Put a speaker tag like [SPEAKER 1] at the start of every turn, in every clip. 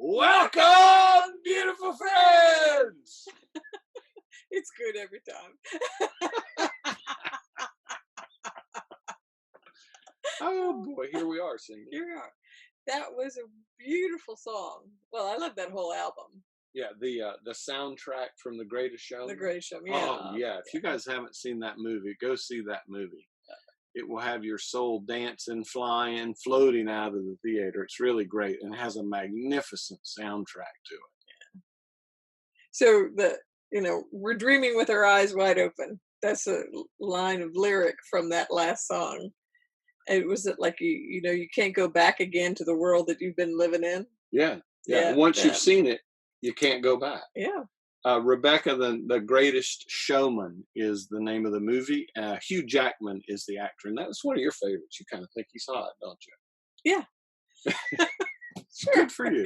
[SPEAKER 1] Welcome, beautiful friends.
[SPEAKER 2] It's good every time.
[SPEAKER 1] Oh boy, here we are singing.
[SPEAKER 2] Here we are. That was a beautiful song. Well, I love that whole album,
[SPEAKER 1] Yeah, the soundtrack from The Greatest Showman.
[SPEAKER 2] The Greatest Show.
[SPEAKER 1] Oh yeah, if you guys haven't seen that movie, go see that movie. It will have your soul dancing, flying, floating out of the theater. It's really great and has a magnificent soundtrack to it.
[SPEAKER 2] So we're dreaming with our eyes wide open. That's a line of lyric from that last song. And was it like you can't go back again to the world that you've been living in?
[SPEAKER 1] Yeah.
[SPEAKER 2] Yeah,
[SPEAKER 1] Once you've
[SPEAKER 2] that.
[SPEAKER 1] seen it, you can't go back.
[SPEAKER 2] Yeah.
[SPEAKER 1] Rebecca, the Greatest Showman is the name of the movie. Hugh Jackman is the actor, and that's one of your favorites. You kind of think he's hot, don't you?
[SPEAKER 2] Yeah.
[SPEAKER 1] Good for you.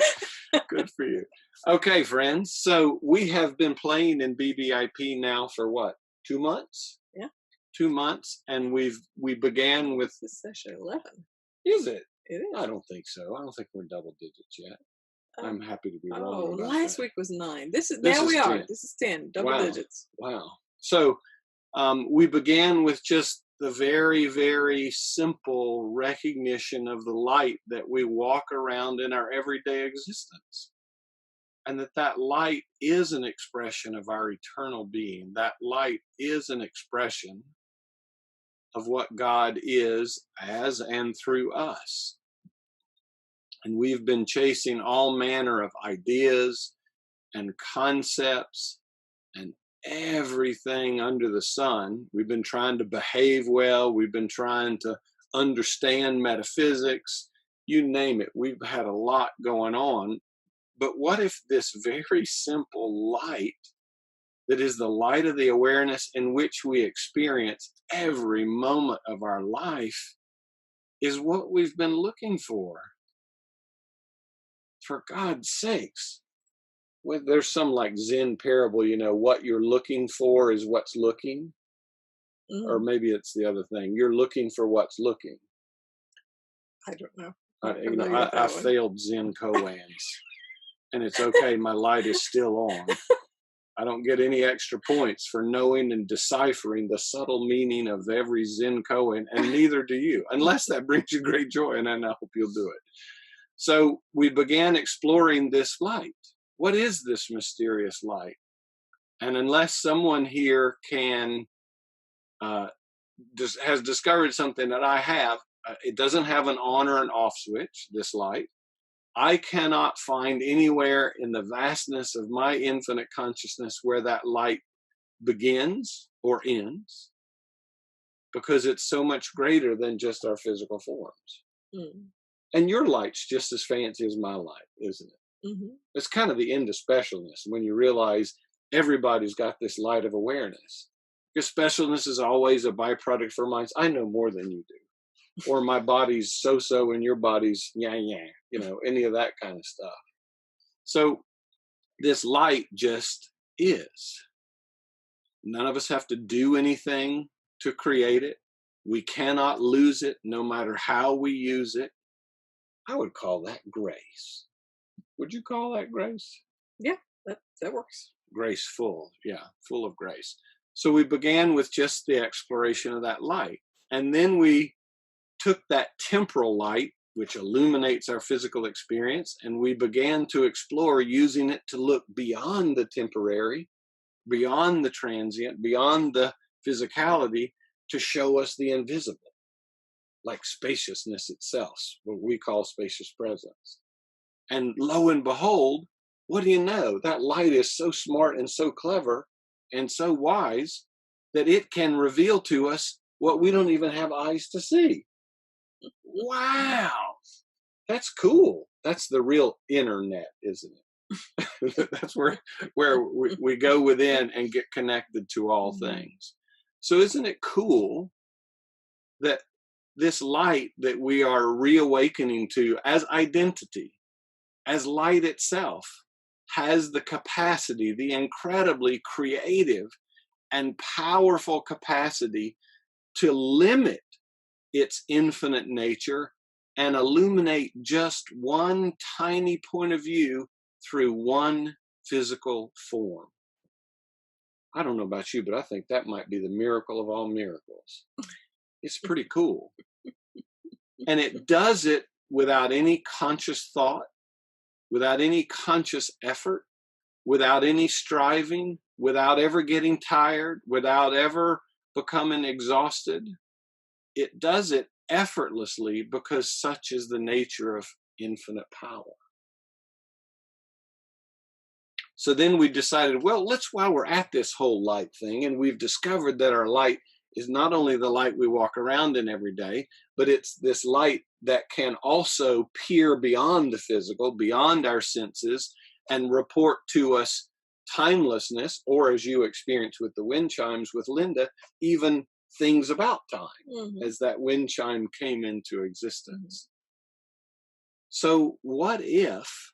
[SPEAKER 1] Good for you. Okay, friends. So we have been playing in BBIP now for what? 2 months?
[SPEAKER 2] Yeah.
[SPEAKER 1] 2 months, and we began with.
[SPEAKER 2] This is session 11.
[SPEAKER 1] Is it?
[SPEAKER 2] It is.
[SPEAKER 1] I don't think so. I don't think we're double digits yet. I'm happy to be wrong.
[SPEAKER 2] Oh,
[SPEAKER 1] about
[SPEAKER 2] last
[SPEAKER 1] that.
[SPEAKER 2] week was 9. This is
[SPEAKER 1] 10.
[SPEAKER 2] This is 10, double digits.
[SPEAKER 1] Wow. So we began with just the very, very simple recognition of the light that we walk around in our everyday existence. And that light is an expression of our eternal being. That light is an expression of what God is as and through us. And we've been chasing all manner of ideas and concepts and everything under the sun. We've been trying to behave well. We've been trying to understand metaphysics. You name it. We've had a lot going on. But what if this very simple light, that is the light of the awareness in which we experience every moment of our life, is what we've been looking for? For God's sakes. Well, there's some like Zen parable, what you're looking for is what's looking.
[SPEAKER 2] Mm.
[SPEAKER 1] Or maybe it's the other thing. You're looking for what's looking.
[SPEAKER 2] I don't know.
[SPEAKER 1] I failed Zen koans. And it's okay, my light is still on. I don't get any extra points for knowing and deciphering the subtle meaning of every Zen koan, and neither do you, unless that brings you great joy, and I hope you'll do it. So we began exploring this light. What is this mysterious light? And unless someone here has discovered something that I have, it doesn't have an on or an off switch, this light. I cannot find anywhere in the vastness of my infinite consciousness where that light begins or ends, because it's so much greater than just our physical forms. Mm. And your light's just as fancy as my light, isn't it? Mm-hmm. It's kind of the end of specialness when you realize everybody's got this light of awareness. Because specialness is always a byproduct for minds. I know more than you do. Or my body's so-so and your body's any of that kind of stuff. So this light just is. None of us have to do anything to create it. We cannot lose it no matter how we use it. I would call that grace. Would you call that grace?
[SPEAKER 2] Yeah, that works.
[SPEAKER 1] Graceful, yeah, full of grace. So we began with just the exploration of that light. And then we took that temporal light, which illuminates our physical experience, and we began to explore using it to look beyond the temporary, beyond the transient, beyond the physicality, to show us the invisible, like spaciousness itself, what we call spacious presence. And lo and behold, what do you know? That light is so smart and so clever and so wise that it can reveal to us what we don't even have eyes to see. Wow, that's cool. That's the real internet, isn't it? That's where we go within and get connected to all things. So isn't it cool that this light that we are reawakening to as identity, as light itself, has the capacity, the incredibly creative and powerful capacity to limit its infinite nature and illuminate just one tiny point of view through one physical form. I don't know about you, but I think that might be the miracle of all miracles. It's pretty cool. And it does it without any conscious thought, without any conscious effort, without any striving, without ever getting tired, without ever becoming exhausted. It does it effortlessly because such is the nature of infinite power. So then we decided, well, while we're at this whole light thing, and we've discovered that our light is not only the light we walk around in every day, but it's this light that can also peer beyond the physical, beyond our senses, and report to us timelessness, or as you experienced with the wind chimes with Linda, even things about time, as that wind chime came into existence. So what if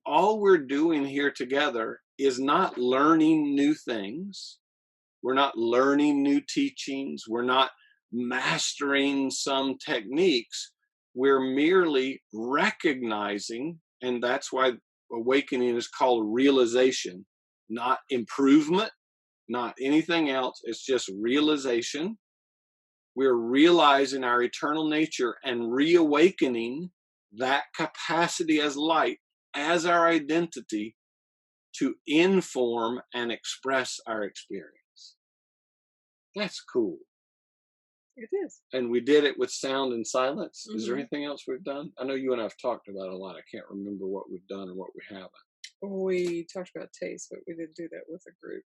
[SPEAKER 1] all we're doing here together is not learning new things, we're not learning new teachings, we're not mastering some techniques, we're merely recognizing, and that's why awakening is called realization, not improvement, not anything else. It's just realization. We're realizing our eternal nature and reawakening that capacity as light, as our identity, to inform and express our experience. That's cool.
[SPEAKER 2] It is.
[SPEAKER 1] And we did it with sound and silence. Is there anything else we've done? I know you and I have talked about a lot. I can't remember what we've done or what we haven't.
[SPEAKER 2] We talked about taste, but we didn't do that with a group.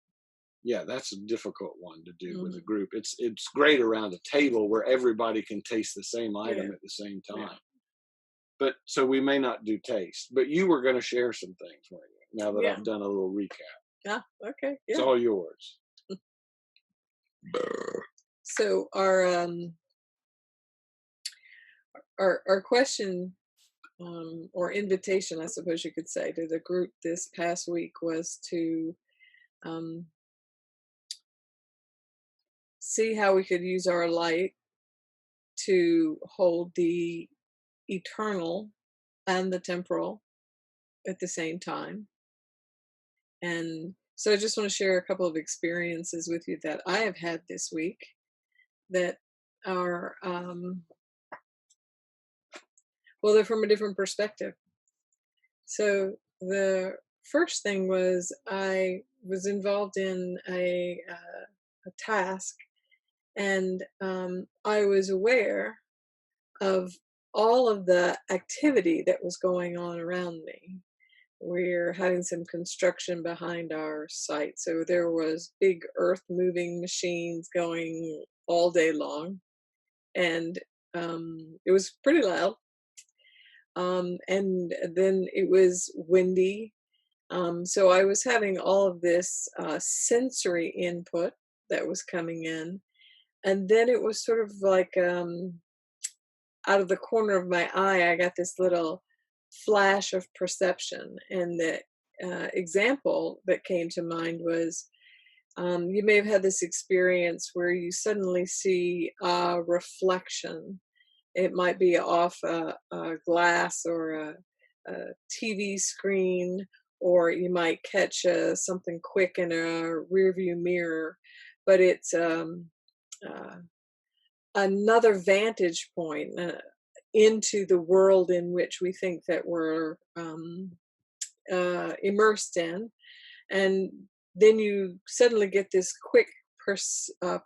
[SPEAKER 1] Yeah, that's a difficult one to do with a group. It's great around a table where everybody can taste the same item at the same time. Yeah. But so we may not do taste. But you were going to share some things, weren't you? Now that I've done a little recap.
[SPEAKER 2] Yeah. Okay. Yeah.
[SPEAKER 1] It's all yours.
[SPEAKER 2] So our question or invitation, I suppose you could say, to the group this past week was to see how we could use our light to hold the eternal and the temporal at the same time. And so I just want to share a couple of experiences with you that I have had this week that are, well, they're from a different perspective. So the first thing was I was involved in a task, and I was aware of all of the activity that was going on around me. We're having some construction behind our site, so there was big earth moving machines going all day long, and it was pretty loud. And then it was windy, so I was having all of this sensory input that was coming in, and then it was sort of like out of the corner of my eye, I got this little flash of perception. And the example that came to mind was, you may have had this experience where you suddenly see a reflection. It might be off a glass or a TV screen, or you might catch something quick in a rearview mirror, but it's another vantage point into the world in which we think that we're immersed in. And then you suddenly get this quick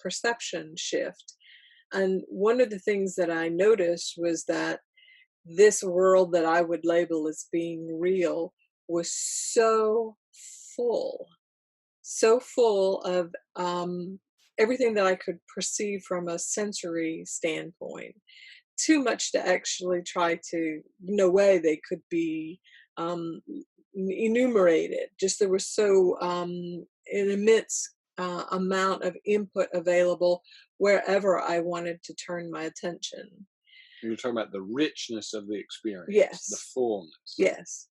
[SPEAKER 2] perception shift. And one of the things that I noticed was that this world that I would label as being real was so full of everything that I could perceive from a sensory standpoint. Too much to actually try to, no way they could be enumerated. Just there was so an immense amount of input available wherever I wanted to turn my attention.
[SPEAKER 1] You're talking about the richness of the experience.
[SPEAKER 2] Yes.
[SPEAKER 1] The fullness.
[SPEAKER 2] Yes.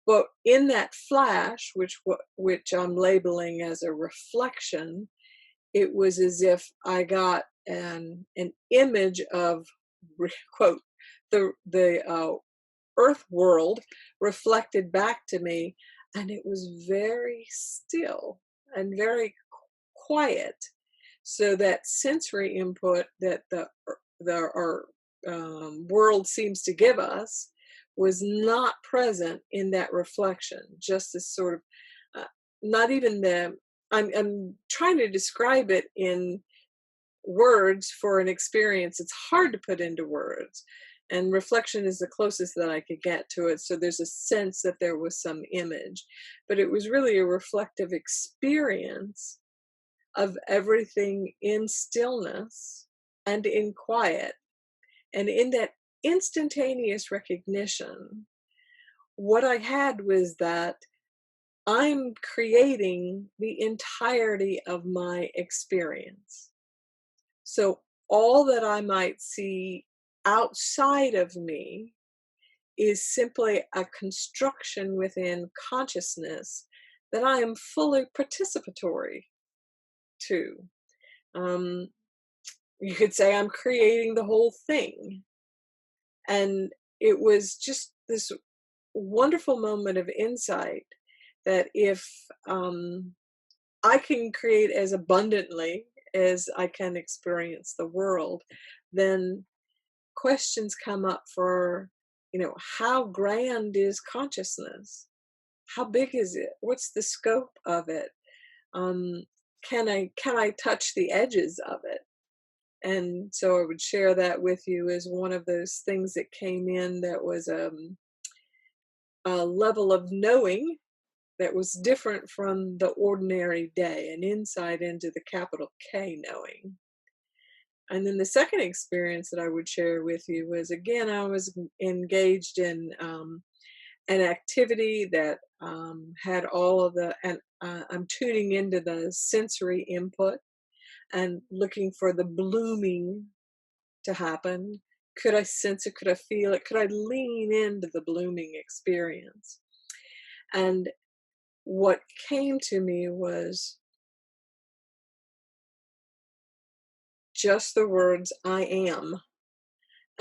[SPEAKER 2] But in that flash, which I'm labeling as a reflection, it was as if I got an image of, quote, the earth world reflected back to me, and it was very still and very quiet. So that sensory input that our world seems to give us was not present in that reflection. Just this sort of not even the. I'm trying to describe it in words for an experience. It's hard to put into words, and reflection is the closest that I could get to it. So there's a sense that there was some image, but it was really a reflective experience of everything in stillness and in quiet. And in that instantaneous recognition, what I had was that I'm creating the entirety of my experience. So all that I might see outside of me is simply a construction within consciousness that I am fully participatory to. Um, you could say I'm creating the whole thing. And it was just this wonderful moment of insight that if I can create as abundantly as I can experience the world, then questions come up for, how grand is consciousness? How big is it? What's the scope of it? Um, can I touch the edges of it? And so I would share that with you as one of those things that came in that was a level of knowing that was different from the ordinary day, an insight into the capital K knowing. And then the second experience that I would share with you was, again, I was engaged in an activity that had all of and I'm tuning into the sensory input and looking for the blooming to happen. Could I sense it? Could I feel it? Could I lean into the blooming experience? And what came to me was just the words, I am.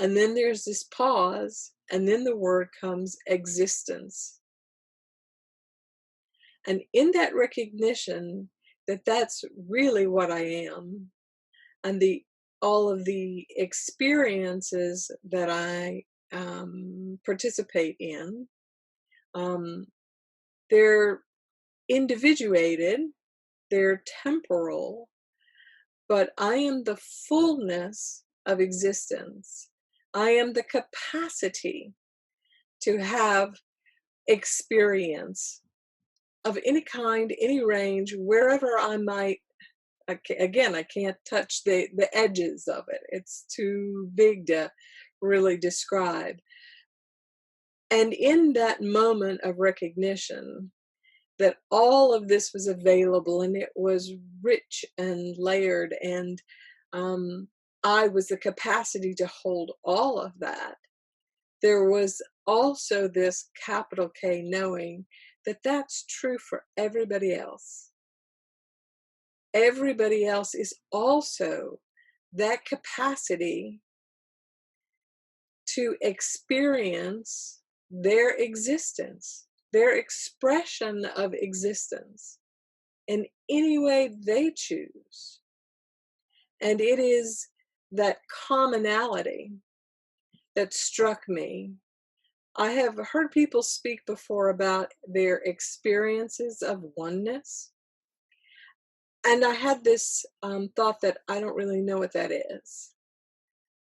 [SPEAKER 2] And then there's this pause, and then the word comes, existence. And in that recognition that that's really what I am, and all of the experiences that I participate in, they're individuated, they're temporal, but I am the fullness of existence. I am the capacity to have experience of any kind, any range, wherever I might. Again, I can't touch the edges of it. It's too big to really describe. And in that moment of recognition that all of this was available and it was rich and layered, and I was the capacity to hold all of that, there was also this capital K knowing that that's true for everybody else. Everybody else is also that capacity to experience their existence, their expression of existence in any way they choose. And it is that commonality that struck me. I have heard people speak before about their experiences of oneness. And I had this thought that I don't really know what that is.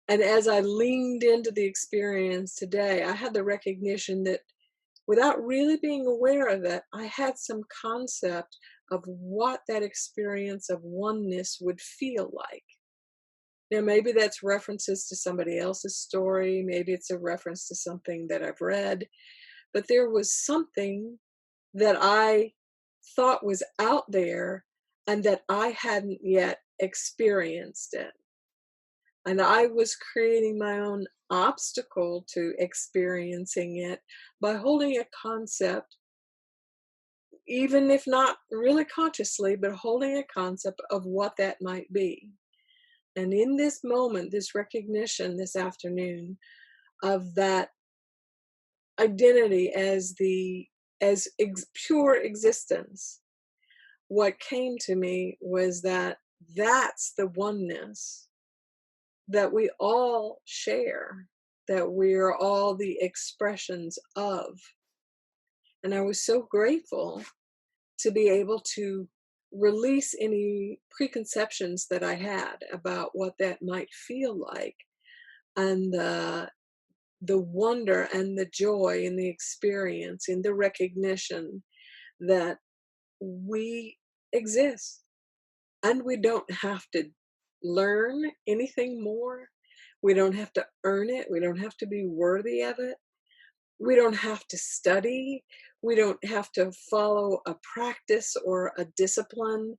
[SPEAKER 2] And as I leaned into the experience today, I had the recognition that without really being aware of it, I had some concept of what that experience of oneness would feel like. Now, maybe that's references to somebody else's story. Maybe it's a reference to something that I've read. But there was something that I thought was out there and that I hadn't yet experienced it. And I was creating my own obstacle to experiencing it by holding a concept, even if not really consciously, but holding a concept of what that might be. And in this moment, this recognition this afternoon, of that identity as pure existence, what came to me was that that's the oneness that we all share, that we're all the expressions of. And I was so grateful to be able to release any preconceptions that I had about what that might feel like, and the wonder and the joy in the experience, in the recognition that we exist, and we don't have to learn anything more. We don't have to earn it. We don't have to be worthy of it. We don't have to study. We don't have to follow a practice or a discipline.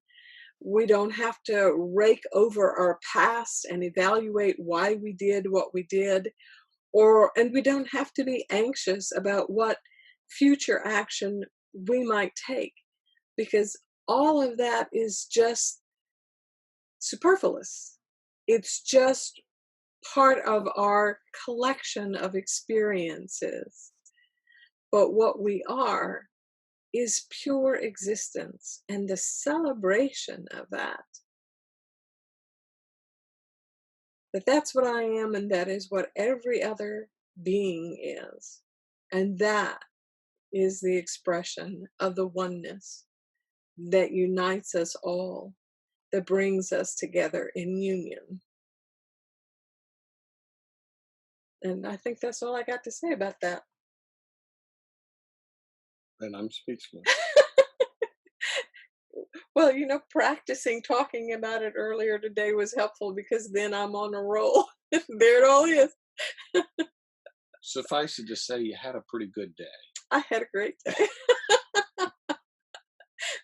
[SPEAKER 2] We don't have to rake over our past and evaluate why we did what we did, and we don't have to be anxious about what future action we might take, because all of that is just superfluous. It's just part of our collection of experiences. But what we are is pure existence, and the celebration of that. That that's what I am, and that is what every other being is. And that is the expression of the oneness that unites us all, that brings us together in union. And I think that's all I got to say about that.
[SPEAKER 1] And I'm speechless.
[SPEAKER 2] Well, practicing talking about it earlier today was helpful, because then I'm on a roll. There it all is.
[SPEAKER 1] Suffice it to say, you had a pretty good day.
[SPEAKER 2] I had a great day.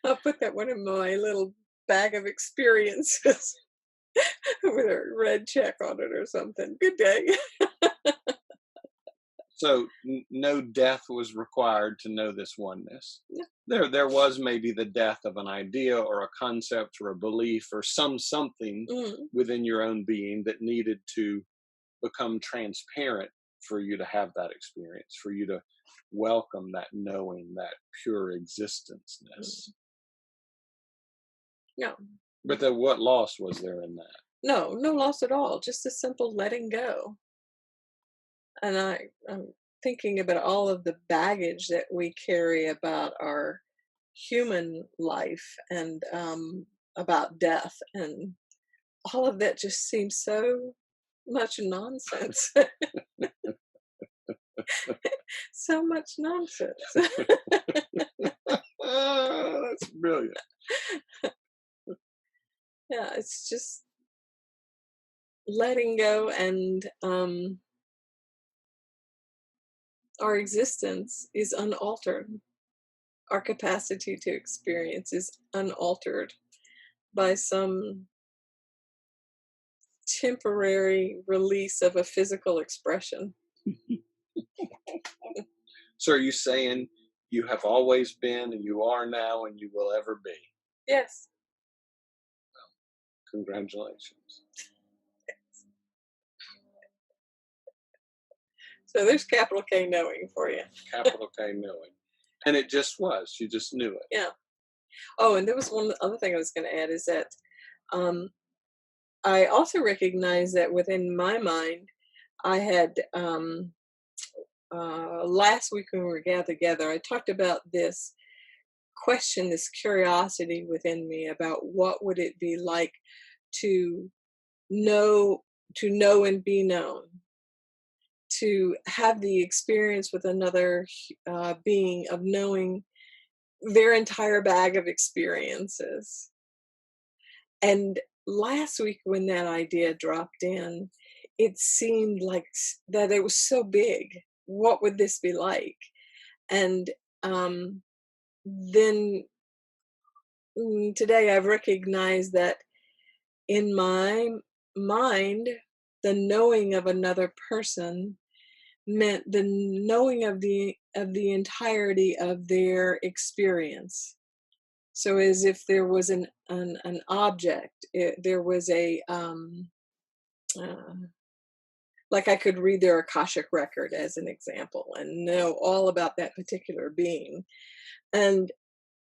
[SPEAKER 2] I'll put that one in my little bag of experiences with a red check on it or something. Good day.
[SPEAKER 1] So no death was required to know this oneness.
[SPEAKER 2] No.
[SPEAKER 1] There was maybe the death of an idea or a concept or a belief or something within your own being that needed to become transparent for you to have that experience, for you to welcome that knowing, that pure existence-ness.
[SPEAKER 2] No.
[SPEAKER 1] But then what loss was there in that?
[SPEAKER 2] No loss at all. Just a simple letting go. And I'm thinking about all of the baggage that we carry about our human life, and about death, and all of that just seems so much nonsense. So much nonsense.
[SPEAKER 1] That's brilliant.
[SPEAKER 2] Yeah, it's just letting go, and our existence is unaltered. Our capacity to experience is unaltered by some temporary release of a physical expression.
[SPEAKER 1] So are you saying you have always been, and you are now, and you will ever be?
[SPEAKER 2] Yes.
[SPEAKER 1] Congratulations.
[SPEAKER 2] So there's capital K knowing for you.
[SPEAKER 1] Capital K knowing. And it just was. You just knew it.
[SPEAKER 2] Yeah. Oh, and there was one other thing I was going to add, is that I also recognize that within my mind, I had last week when we were gathered together, I talked about this question, this curiosity within me about what would it be like to know and be known, to have the experience with another being of knowing their entire bag of experiences. And last week when that idea dropped in, it seemed like that it was so big. What would this be like? And then today I've recognized that in my mind, the knowing of another person meant the knowing of the entirety of their experience. So as if there was an object, there was a like I could read their Akashic record as an example and know all about that particular being. And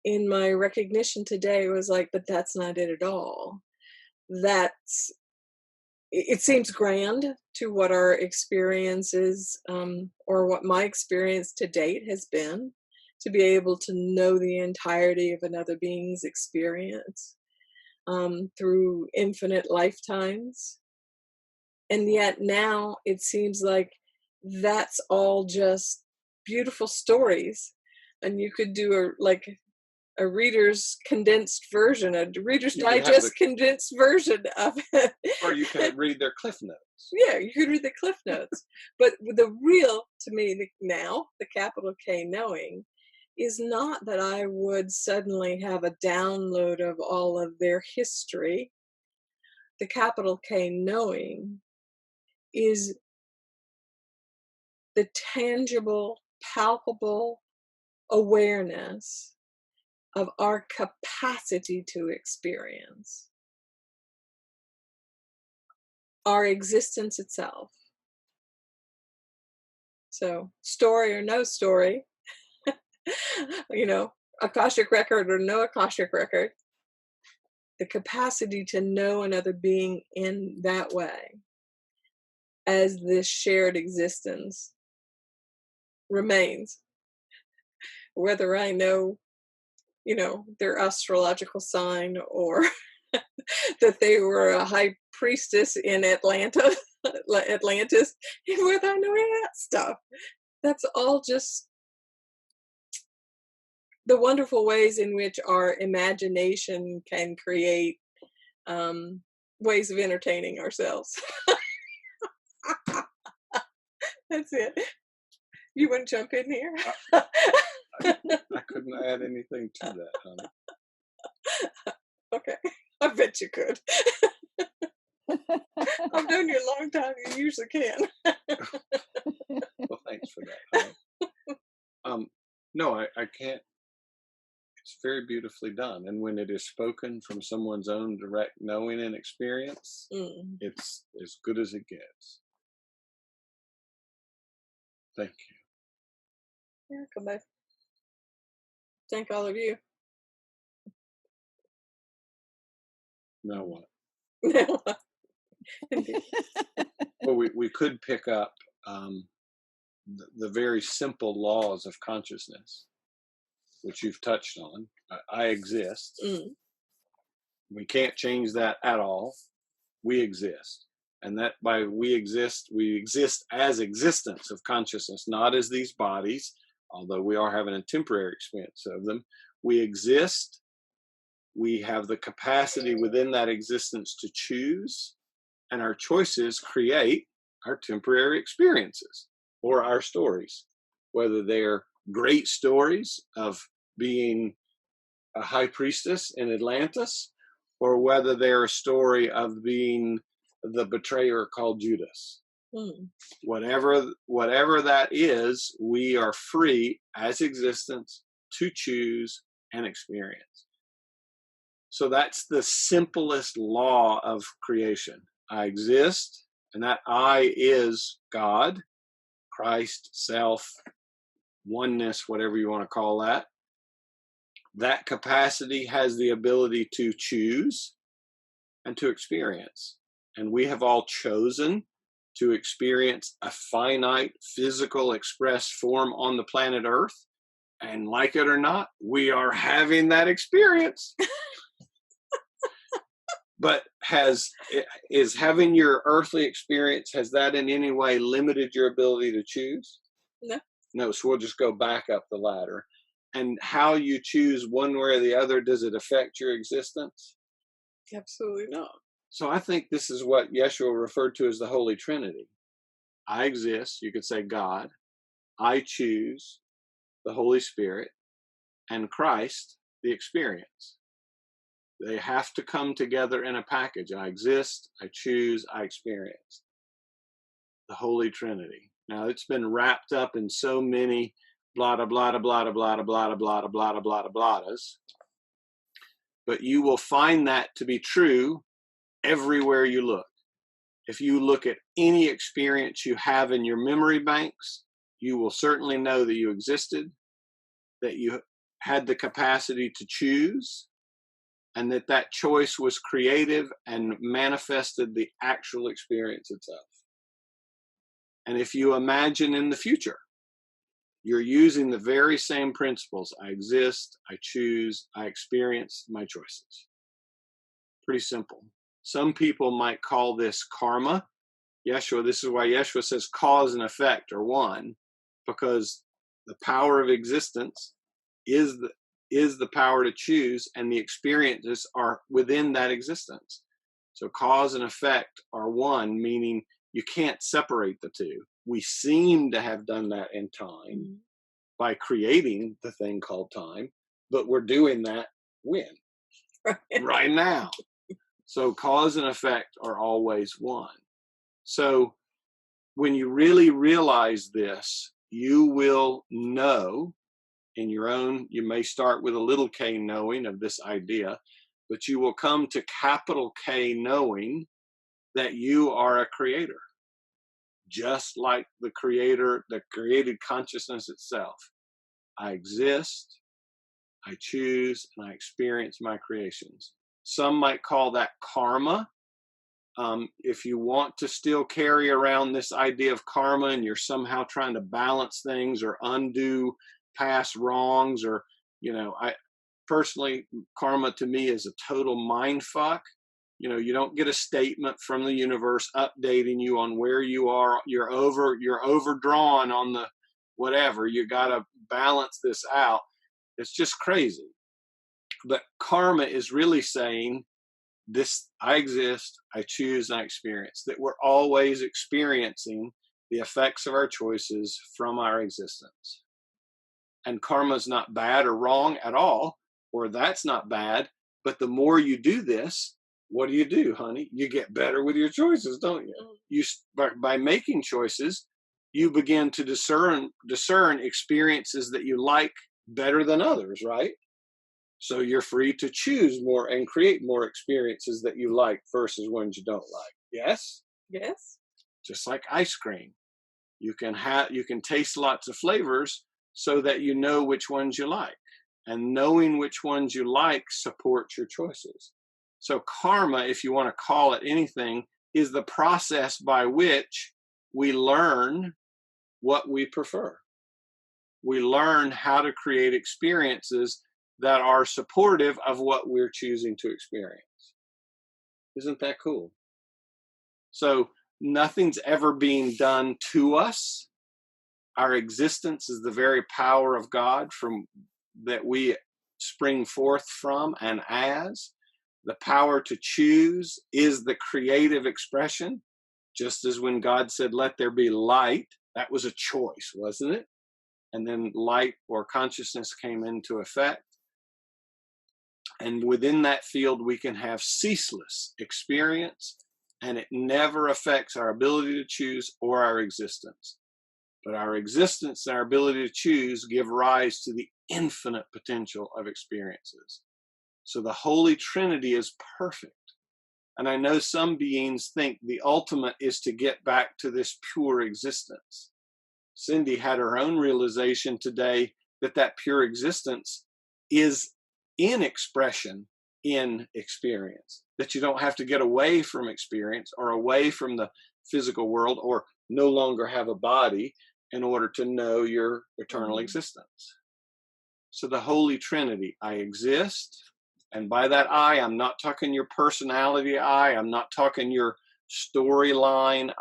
[SPEAKER 2] in my recognition today, it was like, but that's not it at all. That's it seems grand to what our experience is, or what my experience to date has been, to be able to know the entirety of another being's experience through infinite lifetimes. And yet now it seems like that's all just beautiful stories. And you could do a reader's condensed version, a reader's
[SPEAKER 1] You could have
[SPEAKER 2] digest condensed version of it.
[SPEAKER 1] or you could read their cliff notes.
[SPEAKER 2] Yeah, you could read the cliff notes. But the real, to me, now, the capital K knowing, is not that I would suddenly have a download of all of their history. The capital K knowing is the tangible, palpable awareness of our capacity to experience our existence itself. So, story or no story, Akashic record or no Akashic record, the capacity to know another being in that way as this shared existence remains. Whether I know, their astrological sign, or that they were a high priestess in Atlantis, whether I know any of that stuff. That's all just the wonderful ways in which our imagination can create ways of entertaining ourselves. That's it. You want to jump in here?
[SPEAKER 1] I couldn't add anything to that, honey.
[SPEAKER 2] Okay, I bet you could. I've known you a long time. You usually can.
[SPEAKER 1] Well, thanks for that, honey. No, I can't. It's very beautifully done, and when it is spoken from someone's own direct knowing and experience, it's as good as it gets. Thank you.
[SPEAKER 2] Yeah, come back. Thank all of you.
[SPEAKER 1] Now what?
[SPEAKER 2] No.
[SPEAKER 1] Well, we could pick up the very simple laws of consciousness, which you've touched on. I exist. We can't change that at all. We exist. And that by we exist as existence of consciousness, not as these bodies, although we are having a temporary experience of them. We exist. We have the capacity within that existence to choose, and our choices create our temporary experiences or our stories, whether they're great stories of being a high priestess in Atlantis, or whether they're a story of being the betrayer called Judas. Whatever that is, we are free as existence to choose and experience. So that's the simplest law of creation. I exist, and that I is God, Christ, self, oneness, whatever you want to call that. That capacity has the ability to choose and to experience. And we have all chosen to experience a finite physical express form on the planet Earth. And like it or not, we are having that experience. But is having your earthly experience, has that in any way limited your ability to choose?
[SPEAKER 2] No.
[SPEAKER 1] No, so we'll just go back up the ladder. And how you choose one way or the other, does it affect your existence?
[SPEAKER 2] Absolutely not.
[SPEAKER 1] So I think this is what Yeshua referred to as the Holy Trinity. I exist, you could say God. I choose, the Holy Spirit, and Christ, the experience. They have to come together in a package. I exist, I choose, I experience. The Holy Trinity. Now it's been wrapped up in so many blah blah blah blah blah blah blah blah blah blah blahs. But you will find that to be true everywhere you look. If you look at any experience you have in your memory banks, you will certainly know that you existed, that you had the capacity to choose, and that that choice was creative and manifested the actual experience itself. And if you imagine in the future, you're using the very same principles. I exist, I choose, I experience my choices. Pretty simple. Some people might call this karma. Yeshua, this is why Yeshua says cause and effect are one, because the power of existence is the power to choose, and the experiences are within that existence. So cause and effect are one, meaning you can't separate the two. We seem to have done that in time by creating the thing called time, but we're doing that when? Right now. So cause and effect are always one. So when you really realize this, you will know in your own, you may start with a little k knowing of this idea, but you will come to capital K knowing that you are a creator, just like the creator, the created consciousness itself. I exist, I choose, and I experience my creations. Some might call that karma. If you want to still carry around this idea of karma and you're somehow trying to balance things or undo past wrongs, or, I personally, karma to me is a total mind fuck. You don't get a statement from the universe updating you on where you are. You're overdrawn on the whatever. You got to balance this out. It's just crazy. But karma is really saying this: I exist, I choose, and I experience. That we're always experiencing the effects of our choices from our existence. And karma is not bad or wrong at all, or that's not bad. But the more you do this, what do, honey? You get better with your choices, don't you? By making choices, you begin to discern experiences that you like better than others, right? So you're free to choose more and create more experiences that you like versus ones you don't like. Yes?
[SPEAKER 2] Yes.
[SPEAKER 1] Just like ice cream. You can taste lots of flavors so that you know which ones you like. And knowing which ones you like supports your choices. So karma, if you want to call it anything, is the process by which we learn what we prefer. We learn how to create experiences that are supportive of what we're choosing to experience. Isn't that cool? So nothing's ever being done to us. Our existence is the very power of God from that we spring forth from and as. The power to choose is the creative expression. Just as when God said, let there be light, that was a choice, wasn't it? And then light or consciousness came into effect. And within that field, we can have ceaseless experience, and it never affects our ability to choose or our existence. But our existence and our ability to choose give rise to the infinite potential of experiences. So the Holy Trinity is perfect. And I know some beings think the ultimate is to get back to this pure existence. Cindy had her own realization today that that pure existence is in expression, in experience, that you don't have to get away from experience or away from the physical world or no longer have a body in order to know your eternal existence. So the Holy Trinity, I exist. And by that I'm not talking your personality I'm not talking your storyline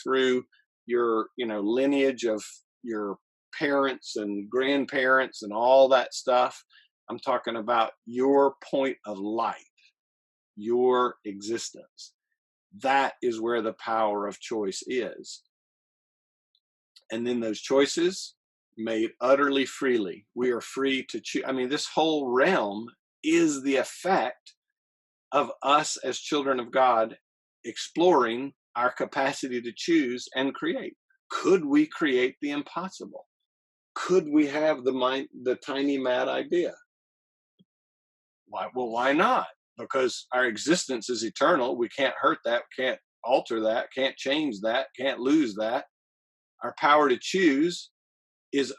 [SPEAKER 1] through your, lineage of your parents and grandparents and all that stuff. I'm talking about your point of light, your existence. That is where the power of choice is. And then those choices made utterly freely. We are free to choose. This whole realm is the effect of us as children of God exploring our capacity to choose and create. Could we create the impossible? Could we have the tiny mad idea? Why? Well, why not? Because our existence is eternal. We can't hurt that. We can't alter that, can't change that, can't lose that. Our power to choose is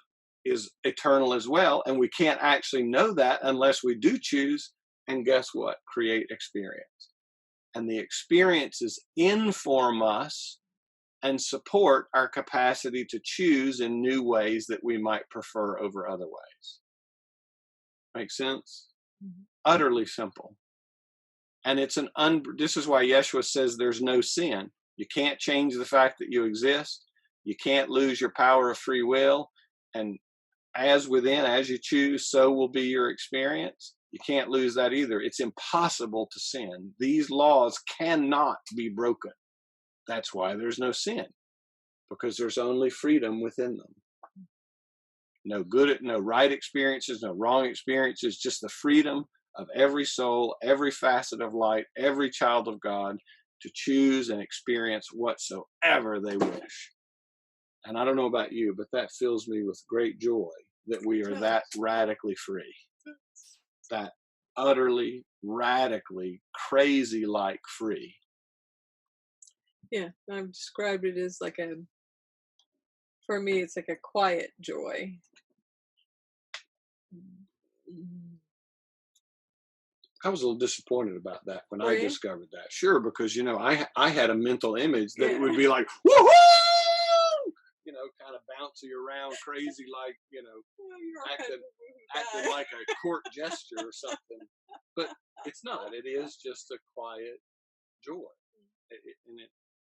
[SPEAKER 1] eternal as well, and we can't actually know that unless we do choose. And guess what? Create experience. And the experiences inform us and support our capacity to choose in new ways that we might prefer over other ways. Make sense? Mm-hmm. Utterly simple. And it's this is why Yeshua says there's no sin. You can't change the fact that you exist. You can't lose your power of free will. And as within, as you choose, so will be your experience. You can't lose that either. It's impossible to sin. These laws cannot be broken. That's why there's no sin, because there's only freedom within them. No right experiences, no wrong experiences, just the freedom of every soul, every facet of light, every child of God to choose and experience whatsoever they wish. And I don't know about you, but that fills me with great joy that we are that radically free. That utterly, radically, crazy-like free.
[SPEAKER 2] Yeah, I've described it as for me, it's like a quiet joy.
[SPEAKER 1] I was a little disappointed about that when I discovered that. Sure, because, I had a mental image that it would be like, woohoo! Kind of bouncy around, crazy, like, acting like a court gesture or something. But it's not. It is just a quiet joy.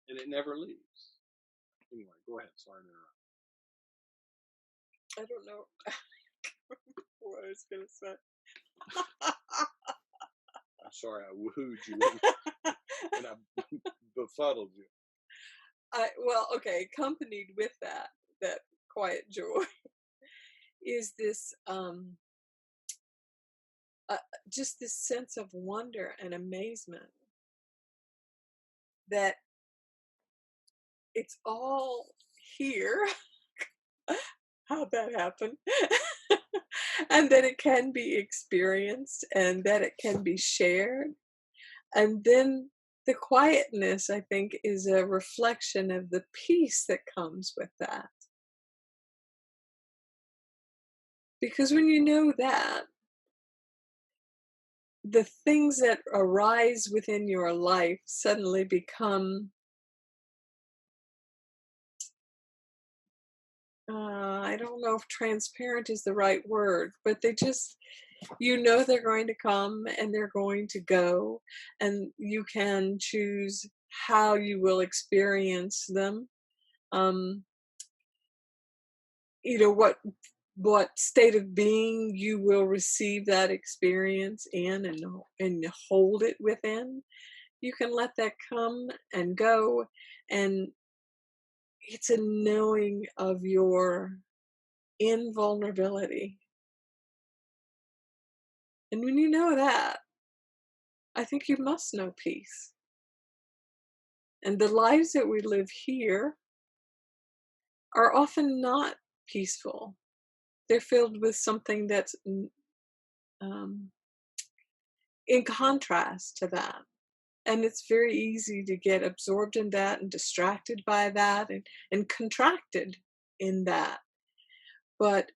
[SPEAKER 1] And it never leaves. Anyway, go ahead. Sorry to interrupt.
[SPEAKER 2] I don't know what I was going to say.
[SPEAKER 1] I'm sorry, I wooed you and I befuddled you.
[SPEAKER 2] Accompanied with that quiet joy is this just this sense of wonder and amazement that it's all here. How'd that happen? And that it can be experienced and that it can be shared. And then the quietness, I think, is a reflection of the peace that comes with that. Because when you know that, the things that arise within your life suddenly become, I don't know if transparent is the right word, but they just, they're going to come and they're going to go, and you can choose how you will experience them. What state of being you will receive that experience in and hold it within. You can let that come and go, and it's a knowing of your invulnerability. And when you know that, I think you must know peace. And the lives that we live here are often not peaceful. They're filled with something that's in contrast to that. And it's very easy to get absorbed in that and distracted by that and contracted in that. But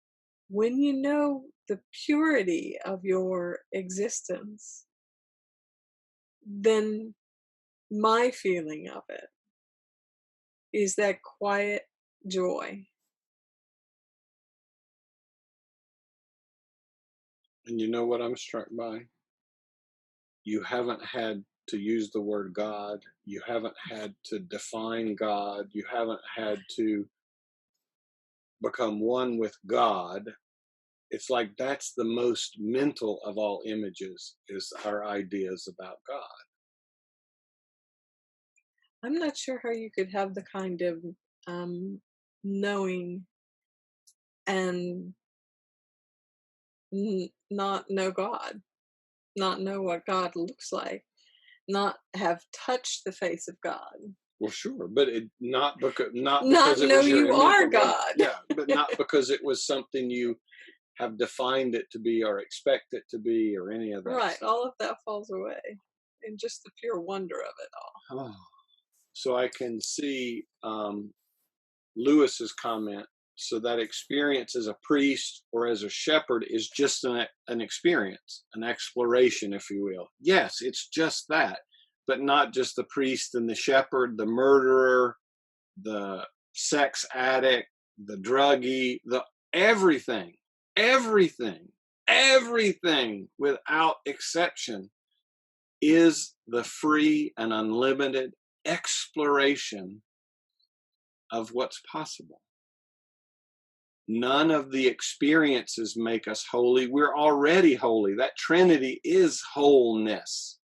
[SPEAKER 2] when you know the purity of your existence, then my feeling of it is that quiet joy.
[SPEAKER 1] And you know what I'm struck by? You haven't had to use the word God. You haven't had to define God. You haven't had to become one with God. It's like that's the most mental of all images, is our ideas about God.
[SPEAKER 2] I'm not sure how you could have the kind of knowing and not know God, not know what God looks like, not have touched the face of God.
[SPEAKER 1] Well, sure, but not because it
[SPEAKER 2] know
[SPEAKER 1] was
[SPEAKER 2] you are God.
[SPEAKER 1] Yeah, but not because it was something you have defined it to be or expect it to be or any of that.
[SPEAKER 2] Right,
[SPEAKER 1] stuff.
[SPEAKER 2] all of that falls away in just the pure wonder of it all.
[SPEAKER 1] Oh, So I can see Lewis's comment. So that experience as a priest or as a shepherd is just an experience, an exploration, if you will. Yes, it's just that, but not just the priest and the shepherd, the murderer, the sex addict, the druggie, the everything, everything, everything without exception is the free and unlimited exploration of what's possible. None of the experiences make us holy. We're already holy. That Trinity is wholeness.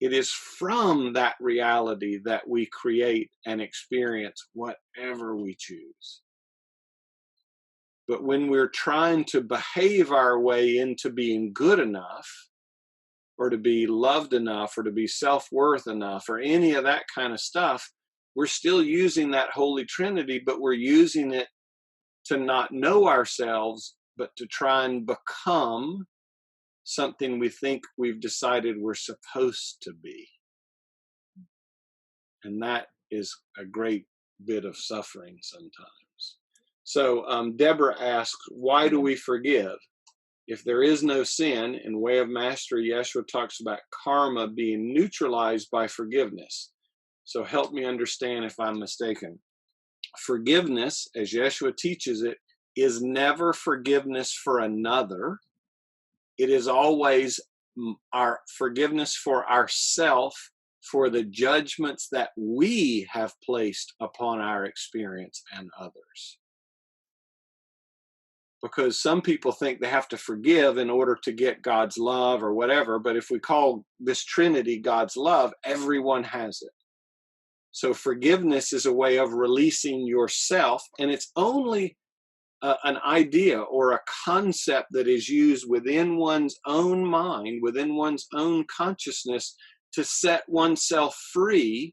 [SPEAKER 1] It is from that reality that we create and experience whatever we choose. But when we're trying to behave our way into being good enough, or to be loved enough, or to be self-worth enough, or any of that kind of stuff, we're still using that Holy Trinity, but we're using it to not know ourselves, but to try and become something we think we've decided we're supposed to be. And that is a great bit of suffering sometimes. So Deborah asks, why do we forgive? If there is no sin, in Way of Mastery, Yeshua talks about karma being neutralized by forgiveness. So help me understand if I'm mistaken. Forgiveness, as Yeshua teaches it, is never forgiveness for another. It is always our forgiveness for ourself, for the judgments that we have placed upon our experience and others. Because some people think they have to forgive in order to get God's love or whatever, but if we call this Trinity God's love, everyone has it. So forgiveness is a way of releasing yourself, and it's only an idea or a concept that is used within one's own mind, within one's own consciousness, to set oneself free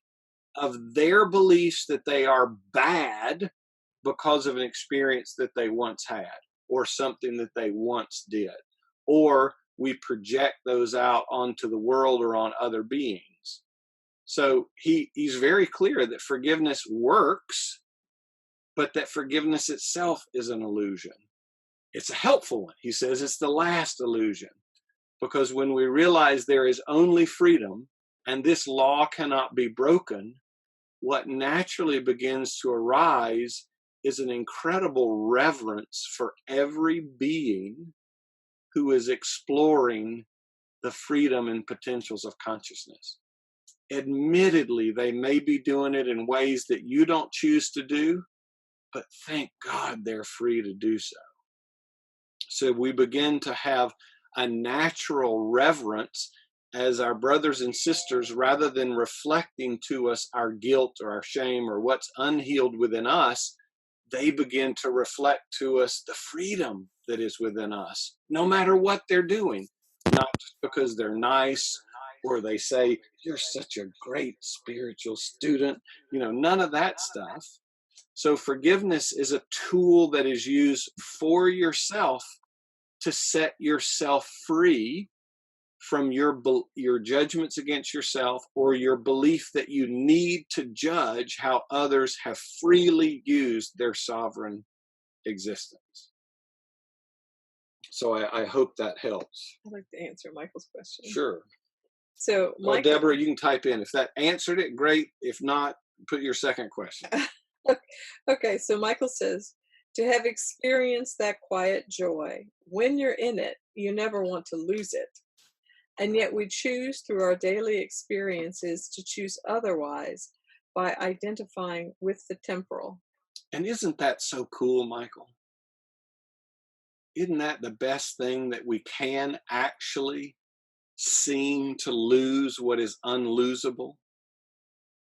[SPEAKER 1] of their beliefs that they are bad because of an experience that they once had, or something that they once did, or we project those out onto the world or on other beings. So he's very clear that forgiveness works, but that forgiveness itself is an illusion. It's a helpful one. He says it's the last illusion, because when we realize there is only freedom and this law cannot be broken, what naturally begins to arise is an incredible reverence for every being who is exploring the freedom and potentials of consciousness. Admittedly, they may be doing it in ways that you don't choose to do, but thank God they're free to do so. So we begin to have a natural reverence as our brothers and sisters, rather than reflecting to us our guilt or our shame or what's unhealed within us, they begin to reflect to us the freedom that is within us, no matter what they're doing, not just because they're nice or they say, you're such a great spiritual student, none of that stuff. So forgiveness is a tool that is used for yourself to set yourself free from your judgments against yourself, or your belief that you need to judge how others have freely used their sovereign existence. So I hope that helps.
[SPEAKER 2] I'd like to answer Michael's question.
[SPEAKER 1] Sure.
[SPEAKER 2] So,
[SPEAKER 1] Michael, Deborah, you can type in. If that answered it, great. If not, put your second question.
[SPEAKER 2] Okay, so Michael says, to have experienced that quiet joy, when you're in it, you never want to lose it. And yet we choose through our daily experiences to choose otherwise by identifying with the temporal.
[SPEAKER 1] And isn't that so cool, Michael? Isn't that the best thing, that we can actually seem to lose what is unlosable?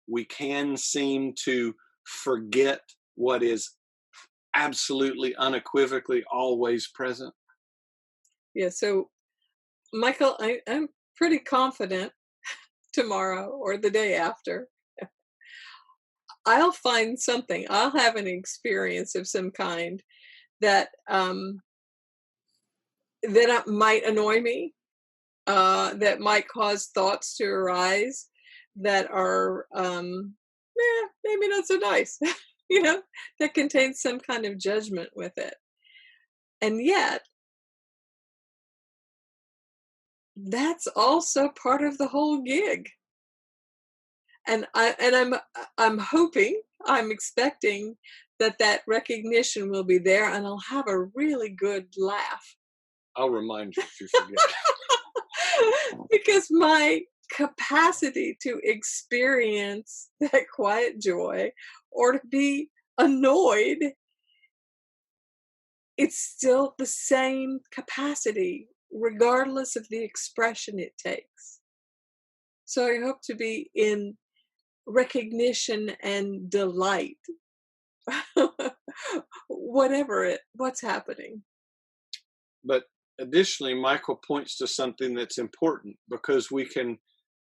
[SPEAKER 1] We can seem to forget what is absolutely unequivocally always present.
[SPEAKER 2] Yeah, so Michael, I'm pretty confident tomorrow or the day after, I'll find something. I'll have an experience of some kind that that might annoy me, that might cause thoughts to arise, that are maybe not so nice, you know, that contain some kind of judgment with it. And yet, that's also part of the whole gig. And I'm hoping, I'm expecting that that recognition will be there and I'll have a really good laugh.
[SPEAKER 1] I'll remind you if you forget.
[SPEAKER 2] Because my capacity to experience that quiet joy or to be annoyed, it's still the same capacity regardless of the expression it takes. So I hope to be in recognition and delight, what's happening.
[SPEAKER 1] But additionally, Michael points to something that's important because we can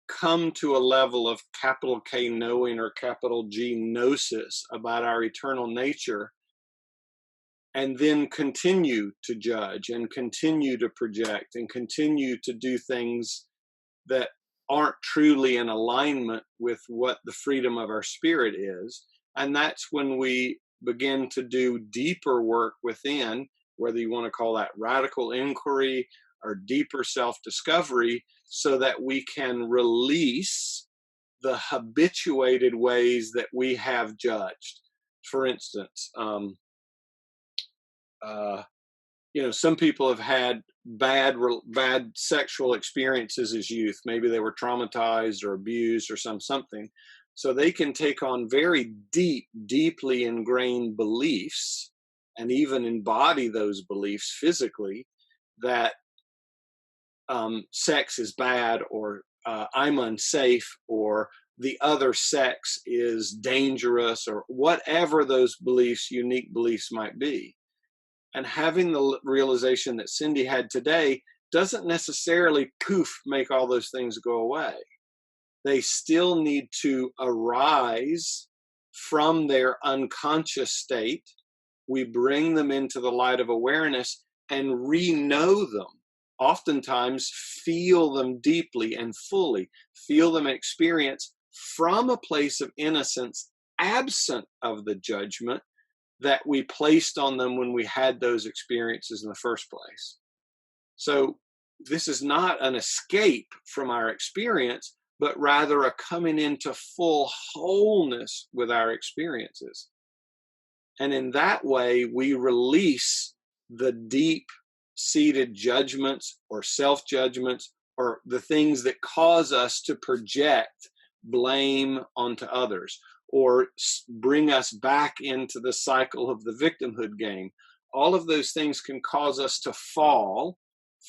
[SPEAKER 1] come to a level of capital K knowing or capital G gnosis about our eternal nature and then continue to judge and continue to project and continue to do things that aren't truly in alignment with what the freedom of our spirit is. And that's when we begin to do deeper work within, whether you want to call that radical inquiry or deeper self discovery, so that we can release the habituated ways that we have judged. For instance, some people have had bad sexual experiences as youth. Maybe they were traumatized or abused or something. So they can take on very deeply ingrained beliefs and even embody those beliefs physically that sex is bad, or I'm unsafe, or the other sex is dangerous, or whatever those beliefs, unique beliefs might be. And having the realization that Cindy had today doesn't necessarily make all those things go away. They still need to arise from their unconscious state. We bring them into the light of awareness and re-know them. Oftentimes, feel them deeply and fully, feel them experience from a place of innocence, absent of the judgment that we placed on them when we had those experiences in the first place. So this is not an escape from our experience, but rather a coming into full wholeness with our experiences. And in that way, we release the deep-seated judgments or self-judgments or the things that cause us to project blame onto others, or bring us back into the cycle of the victimhood game. All of those things can cause us to fall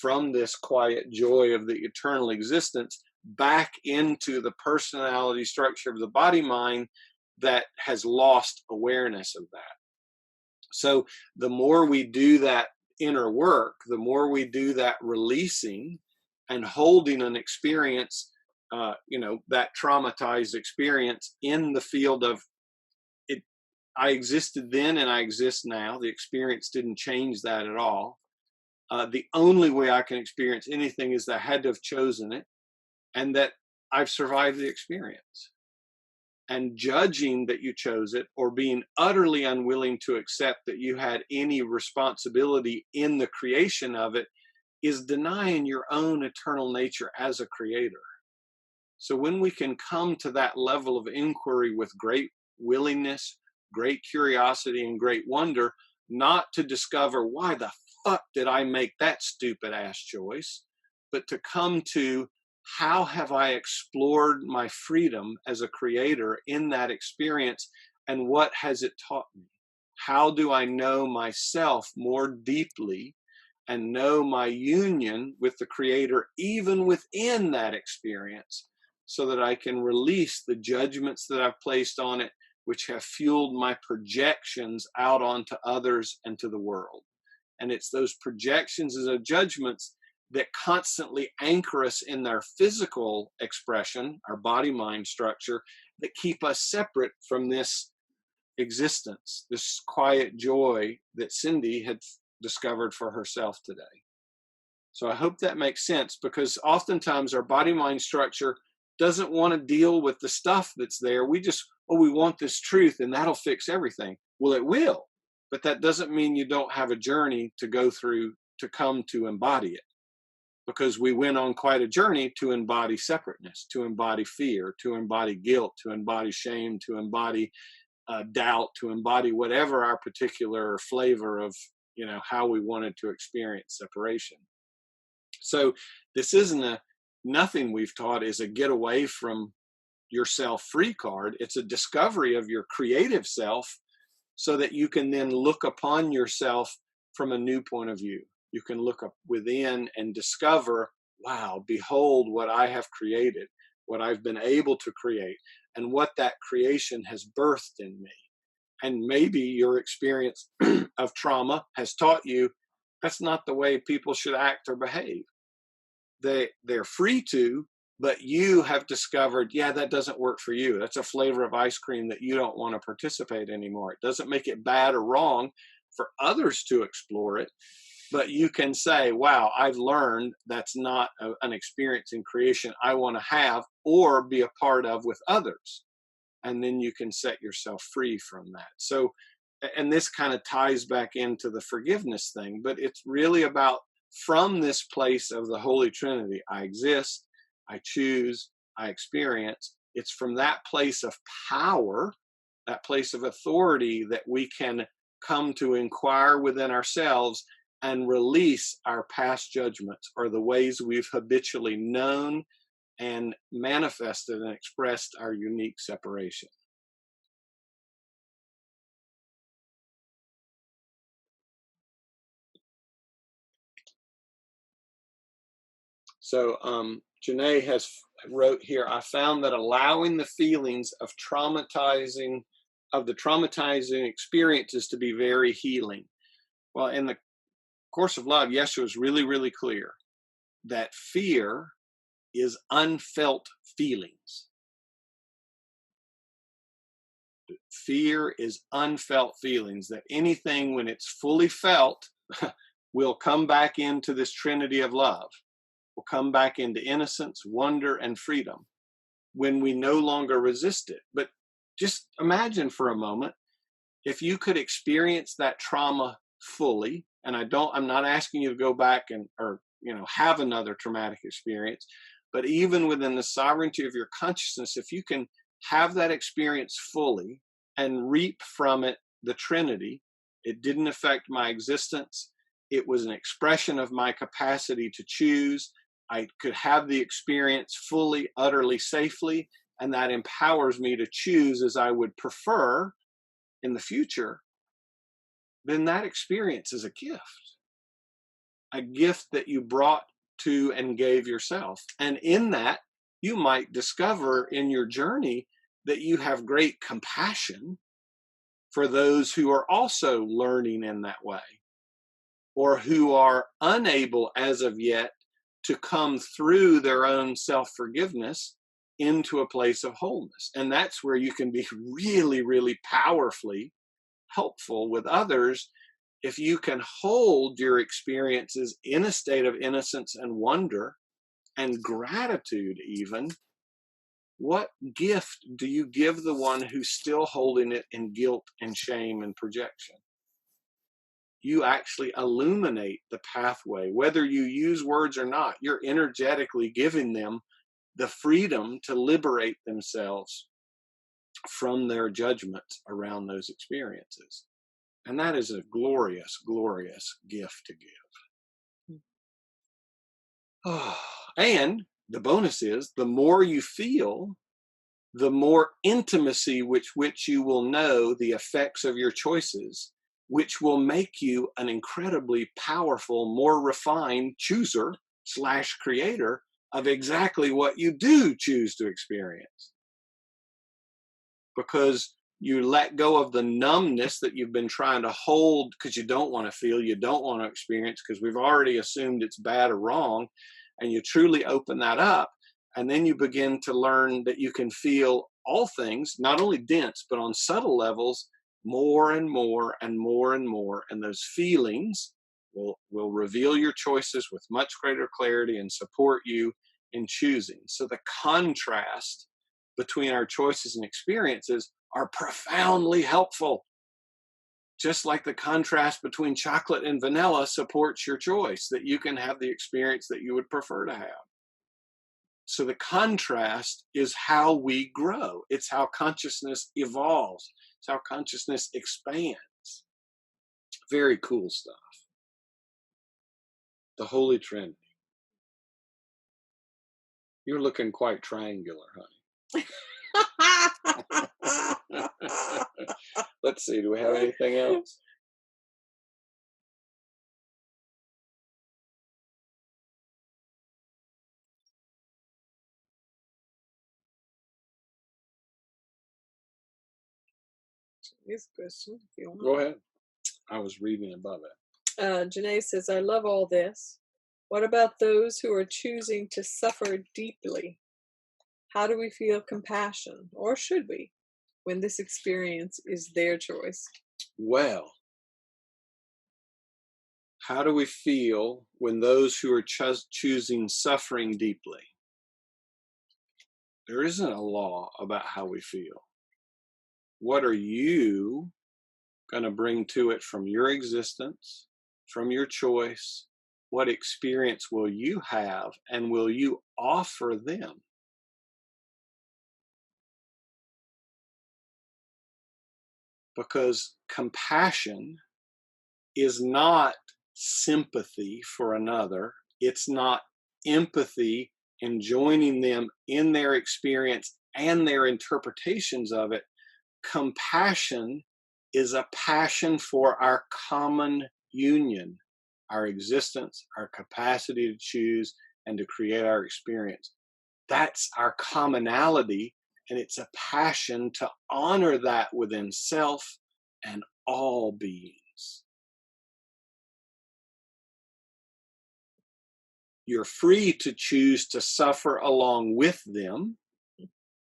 [SPEAKER 1] from this quiet joy of the eternal existence back into the personality structure of the body-mind that has lost awareness of that. So the more we do that inner work, the more we do that releasing and holding an experience, that traumatized experience in the field of it. I existed then and I exist now. The experience didn't change that at all. The only way I can experience anything is that I had to have chosen it and that I've survived the experience. And judging that you chose it or being utterly unwilling to accept that you had any responsibility in the creation of it is denying your own eternal nature as a creator. So when we can come to that level of inquiry with great willingness, great curiosity, and great wonder, not to discover why the fuck did I make that stupid ass choice, but to come to how have I explored my freedom as a creator in that experience, and what has it taught me? How do I know myself more deeply and know my union with the creator even within that experience, so that I can release the judgments that I've placed on it, which have fueled my projections out onto others and to the world. And it's those projections and those judgments that constantly anchor us in their physical expression, our body-mind structure, that keep us separate from this existence, this quiet joy that Cindy had discovered for herself today. So I hope that makes sense, because oftentimes our body-mind structure doesn't want to deal with the stuff that's there. We just, oh, we want this truth and that'll fix everything. Well, it will, but that doesn't mean you don't have a journey to go through to come to embody it, because we went on quite a journey to embody separateness, to embody fear, to embody guilt, to embody shame, to embody doubt, to embody whatever our particular flavor of, how we wanted to experience separation. So this isn't nothing we've taught is a get away from yourself free card. It's a discovery of your creative self so that you can then look upon yourself from a new point of view. You can look up within and discover, wow, behold what I have created, what I've been able to create, and what that creation has birthed in me. And maybe your experience of trauma has taught you that's not the way people should act or behave. They're free to, but you have discovered, yeah, that doesn't work for you. That's a flavor of ice cream that you don't want to participate anymore. It doesn't make it bad or wrong for others to explore it, but you can say, wow, I've learned that's not an experience in creation I want to have or be a part of with others. And then you can set yourself free from that. So, and this kind of ties back into the forgiveness thing, but it's really about from this place of the Holy Trinity. I exist, I choose, I experience. It's from that place of power, that place of authority, that we can come to inquire within ourselves and release our past judgments or the ways we've habitually known and manifested and expressed our unique separation. So Janae has wrote here, I found that allowing the feelings of the traumatizing experiences to be very healing. Well, in the Course of Love, Yeshua is really, really clear that fear is unfelt feelings. Fear is unfelt feelings, that anything when it's fully felt will come back into this trinity of love, will come back into innocence, wonder, and freedom when we no longer resist it. But just imagine for a moment, if you could experience that trauma fully, and I'm not asking you to go back or have another traumatic experience, but even within the sovereignty of your consciousness, if you can have that experience fully and reap from it the Trinity, it didn't affect my existence. It was an expression of my capacity to choose. I could have the experience fully, utterly, safely, and that empowers me to choose as I would prefer in the future. Then that experience is a gift that you brought to and gave yourself. And in that, you might discover in your journey that you have great compassion for those who are also learning in that way, or who are unable as of yet to come through their own self-forgiveness into a place of wholeness. And that's where you can be really, really powerfully helpful with others if you can hold your experiences in a state of innocence and wonder and gratitude even. What gift do you give the one who's still holding it in guilt and shame and projection? You actually illuminate the pathway. Whether you use words or not, you're energetically giving them the freedom to liberate themselves from their judgments around those experiences. And that is a glorious, glorious gift to give. And the bonus is, the more you feel, the more intimacy with which you will know the effects of your choices, which will make you an incredibly powerful, more refined chooser / creator of exactly what you do choose to experience. Because you let go of the numbness that you've been trying to hold because you don't want to feel, you don't want to experience, because we've already assumed it's bad or wrong, and you truly open that up, and then you begin to learn that you can feel all things, not only dense, but on subtle levels, more and more and more and more, and those feelings will reveal your choices with much greater clarity and support you in choosing. So the contrast between our choices and experiences are profoundly helpful. Just like the contrast between chocolate and vanilla supports your choice, that you can have the experience that you would prefer to have. So the contrast is how we grow. It's how consciousness evolves. It's how consciousness expands. Very cool stuff. The Holy Trinity. You're looking quite triangular, honey. Let's see, do we have anything else?
[SPEAKER 2] This question, if you want.
[SPEAKER 1] Go ahead. I was reading above it.
[SPEAKER 2] Janae says, I love all this. What about those who are choosing to suffer deeply? How do we feel compassion, or should we, when this experience is their choice?
[SPEAKER 1] Well, how do we feel when those who are choosing suffering deeply? There isn't a law about how we feel. What are you going to bring to it from your existence, from your choice? What experience will you have, and will you offer them? Because compassion is not sympathy for another. It's not empathy and joining them in their experience and their interpretations of it. Compassion is a passion for our common union, our existence, our capacity to choose and to create our experience. That's our commonality, and it's a passion to honor that within self and all beings. You're free to choose to suffer along with them.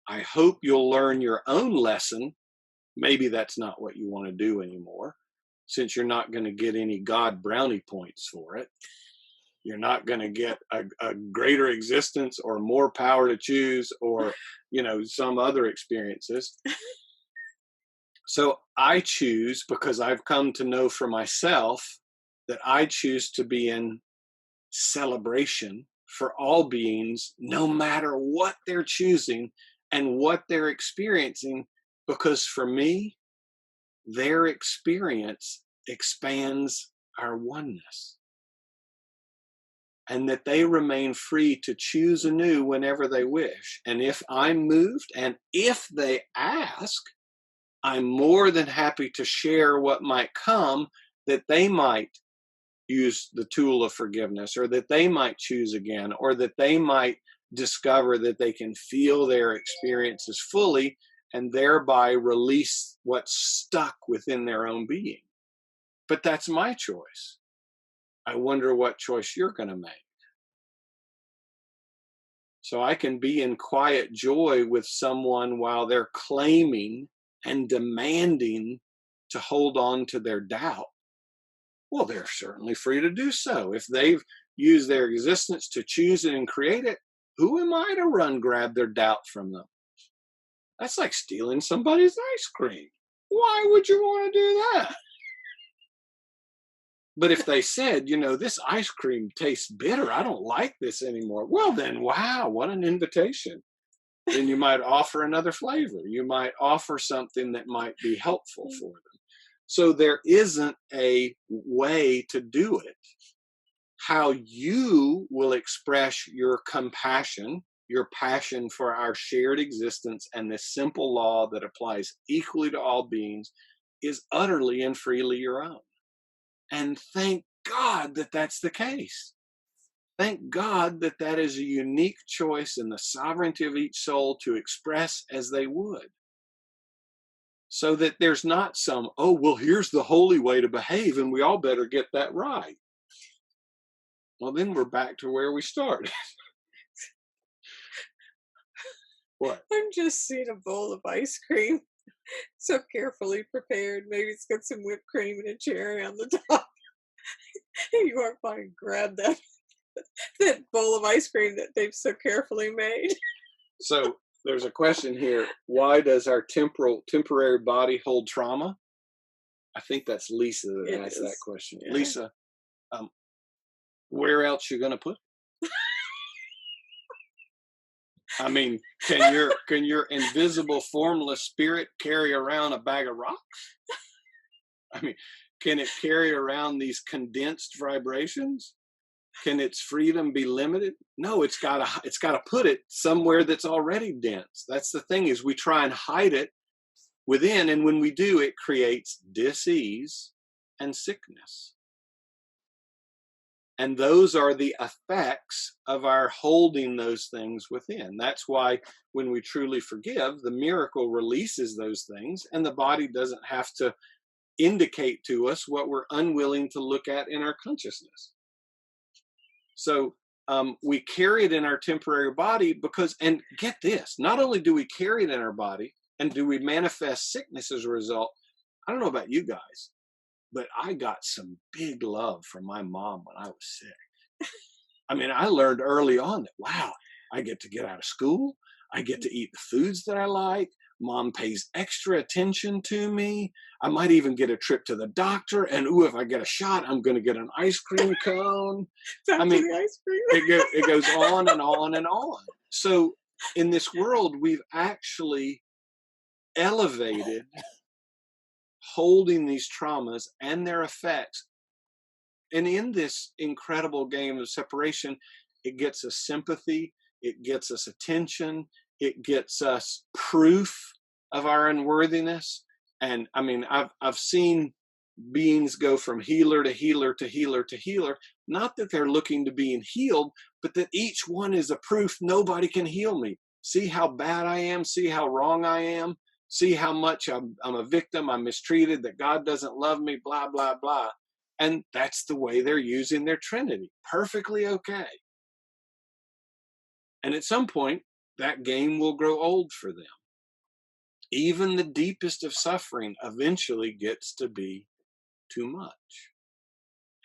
[SPEAKER 1] I hope you'll learn your own lesson. Maybe that's not what you want to do anymore, since you're not going to get any God brownie points for it. You're not going to get a greater existence or more power to choose, or, some other experiences. So I choose, because I've come to know for myself that I choose to be in celebration for all beings, no matter what they're choosing and what they're experiencing, because for me, their experience expands our oneness. And that they remain free to choose anew whenever they wish. And if I'm moved, and if they ask, I'm more than happy to share what might come, that they might use the tool of forgiveness, or that they might choose again, or that they might discover that they can feel their experiences fully and thereby release what's stuck within their own being. But that's my choice. I wonder what choice you're going to make. So I can be in quiet joy with someone while they're claiming and demanding to hold on to their doubt. Well, they're certainly free to do so. If they've used their existence to choose it and create it, who am I to run grab their doubt from them? That's like stealing somebody's ice cream. Why would you want to do that? But if they said, this ice cream tastes bitter, I don't like this anymore. Well, then, wow, what an invitation. Then you might offer another flavor. You might offer something that might be helpful for them. So there isn't a way to do it. How you will express your compassion, your passion for our shared existence, and this simple law that applies equally to all beings is utterly and freely your own. And thank God that that's the case. Thank God that that is a unique choice in the sovereignty of each soul to express as they would. So that there's not some, here's the holy way to behave, and we all better get that right. Well, then we're back to where we started. What?
[SPEAKER 2] I'm just seeing a bowl of ice cream, so carefully prepared. Maybe it's got some whipped cream and a cherry on the top. You walk by and grab that. that bowl of ice cream that they've so carefully made.
[SPEAKER 1] So there's a question here. Why does our temporary body hold trauma? I think that's Lisa that
[SPEAKER 2] It
[SPEAKER 1] asked that
[SPEAKER 2] is.
[SPEAKER 1] question.
[SPEAKER 2] Yeah.
[SPEAKER 1] Lisa, um, where else you gonna put it? I mean, can your invisible, formless spirit carry around a bag of rocks? I mean, can it carry around these condensed vibrations? Can its freedom be limited? No, it's gotta put it somewhere that's already dense. That's the thing, is we try and hide it within, and when we do, it creates dis-ease and sickness. And those are the effects of our holding those things within. That's why when we truly forgive, the miracle releases those things, and the body doesn't have to indicate to us what we're unwilling to look at in our consciousness. So we carry it in our temporary body because, and get this, not only do we carry it in our body and do we manifest sickness as a result. I don't know about you guys, but I got some big love from my mom when I was sick. I mean, I learned early on that, wow, I get to get out of school. I get to eat the foods that I like. Mom pays extra attention to me. I might even get a trip to the doctor. And ooh, if I get a shot, I'm going to get an ice cream cone.
[SPEAKER 2] Back
[SPEAKER 1] I
[SPEAKER 2] to
[SPEAKER 1] mean,
[SPEAKER 2] the ice cream.
[SPEAKER 1] it goes on and on and on. So in this world, we've actually elevated holding these traumas and their effects. And in this incredible game of separation, it gets us sympathy, it gets us attention, it gets us proof of our unworthiness. And I mean, I've seen beings go from healer to healer to healer to healer, not that they're looking to being healed, but that each one is a proof nobody can heal me. See how bad I am, see how wrong I am, see how much I'm a victim, I'm mistreated, that God doesn't love me, blah, blah, blah. And that's the way they're using their Trinity. Perfectly okay. And at some point, that game will grow old for them. Even the deepest of suffering eventually gets to be too much.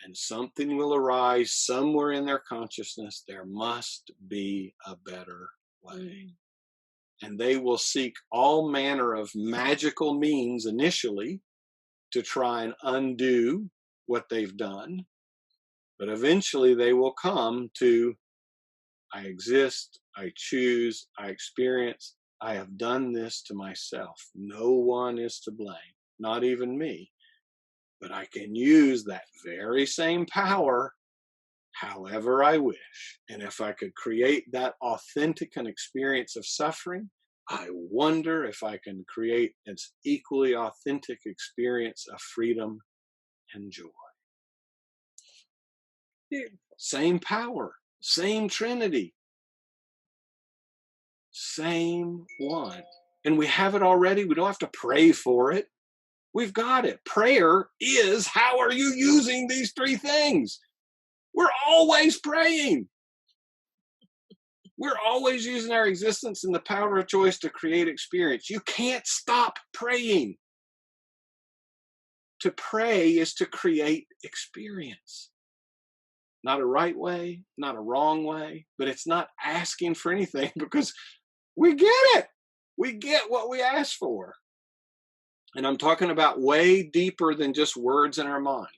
[SPEAKER 1] And something will arise somewhere in their consciousness. There must be a better way. And they will seek all manner of magical means initially to try and undo what they've done. But eventually they will come to, I exist, I choose, I experience, I have done this to myself. No one is to blame, not even me. But I can use that very same power however I wish. And if I could create that authentic an experience of suffering, I wonder if I can create an equally authentic experience of freedom and joy. Same power, same Trinity, same one. And we have it already. We don't have to pray for it. We've got it. Prayer is, how are you using these three things? We're always praying. We're always using our existence and the power of choice to create experience. You can't stop praying. To pray is to create experience. Not a right way, not a wrong way, but it's not asking for anything because we get it. We get what we ask for. And I'm talking about way deeper than just words in our mind,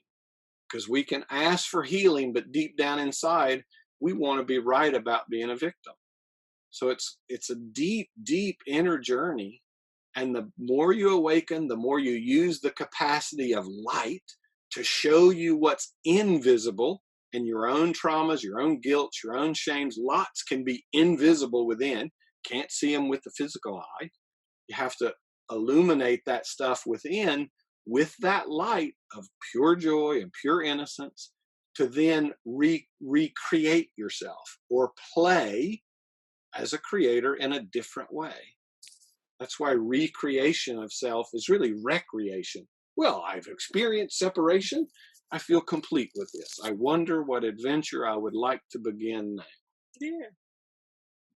[SPEAKER 1] because we can ask for healing, but deep down inside, we want to be right about being a victim. So it's a deep, deep inner journey. And the more you awaken, the more you use the capacity of light to show you what's invisible in your own traumas, your own guilt, your own shames. Lots can be invisible within. Can't see them with the physical eye. You have to illuminate that stuff within with that light of pure joy and pure innocence to then recreate yourself or play as a creator in a different way. That's why recreation of self is really recreation. Well, I've experienced separation. I feel complete with this. I wonder what adventure I would like to begin now.
[SPEAKER 2] Yeah.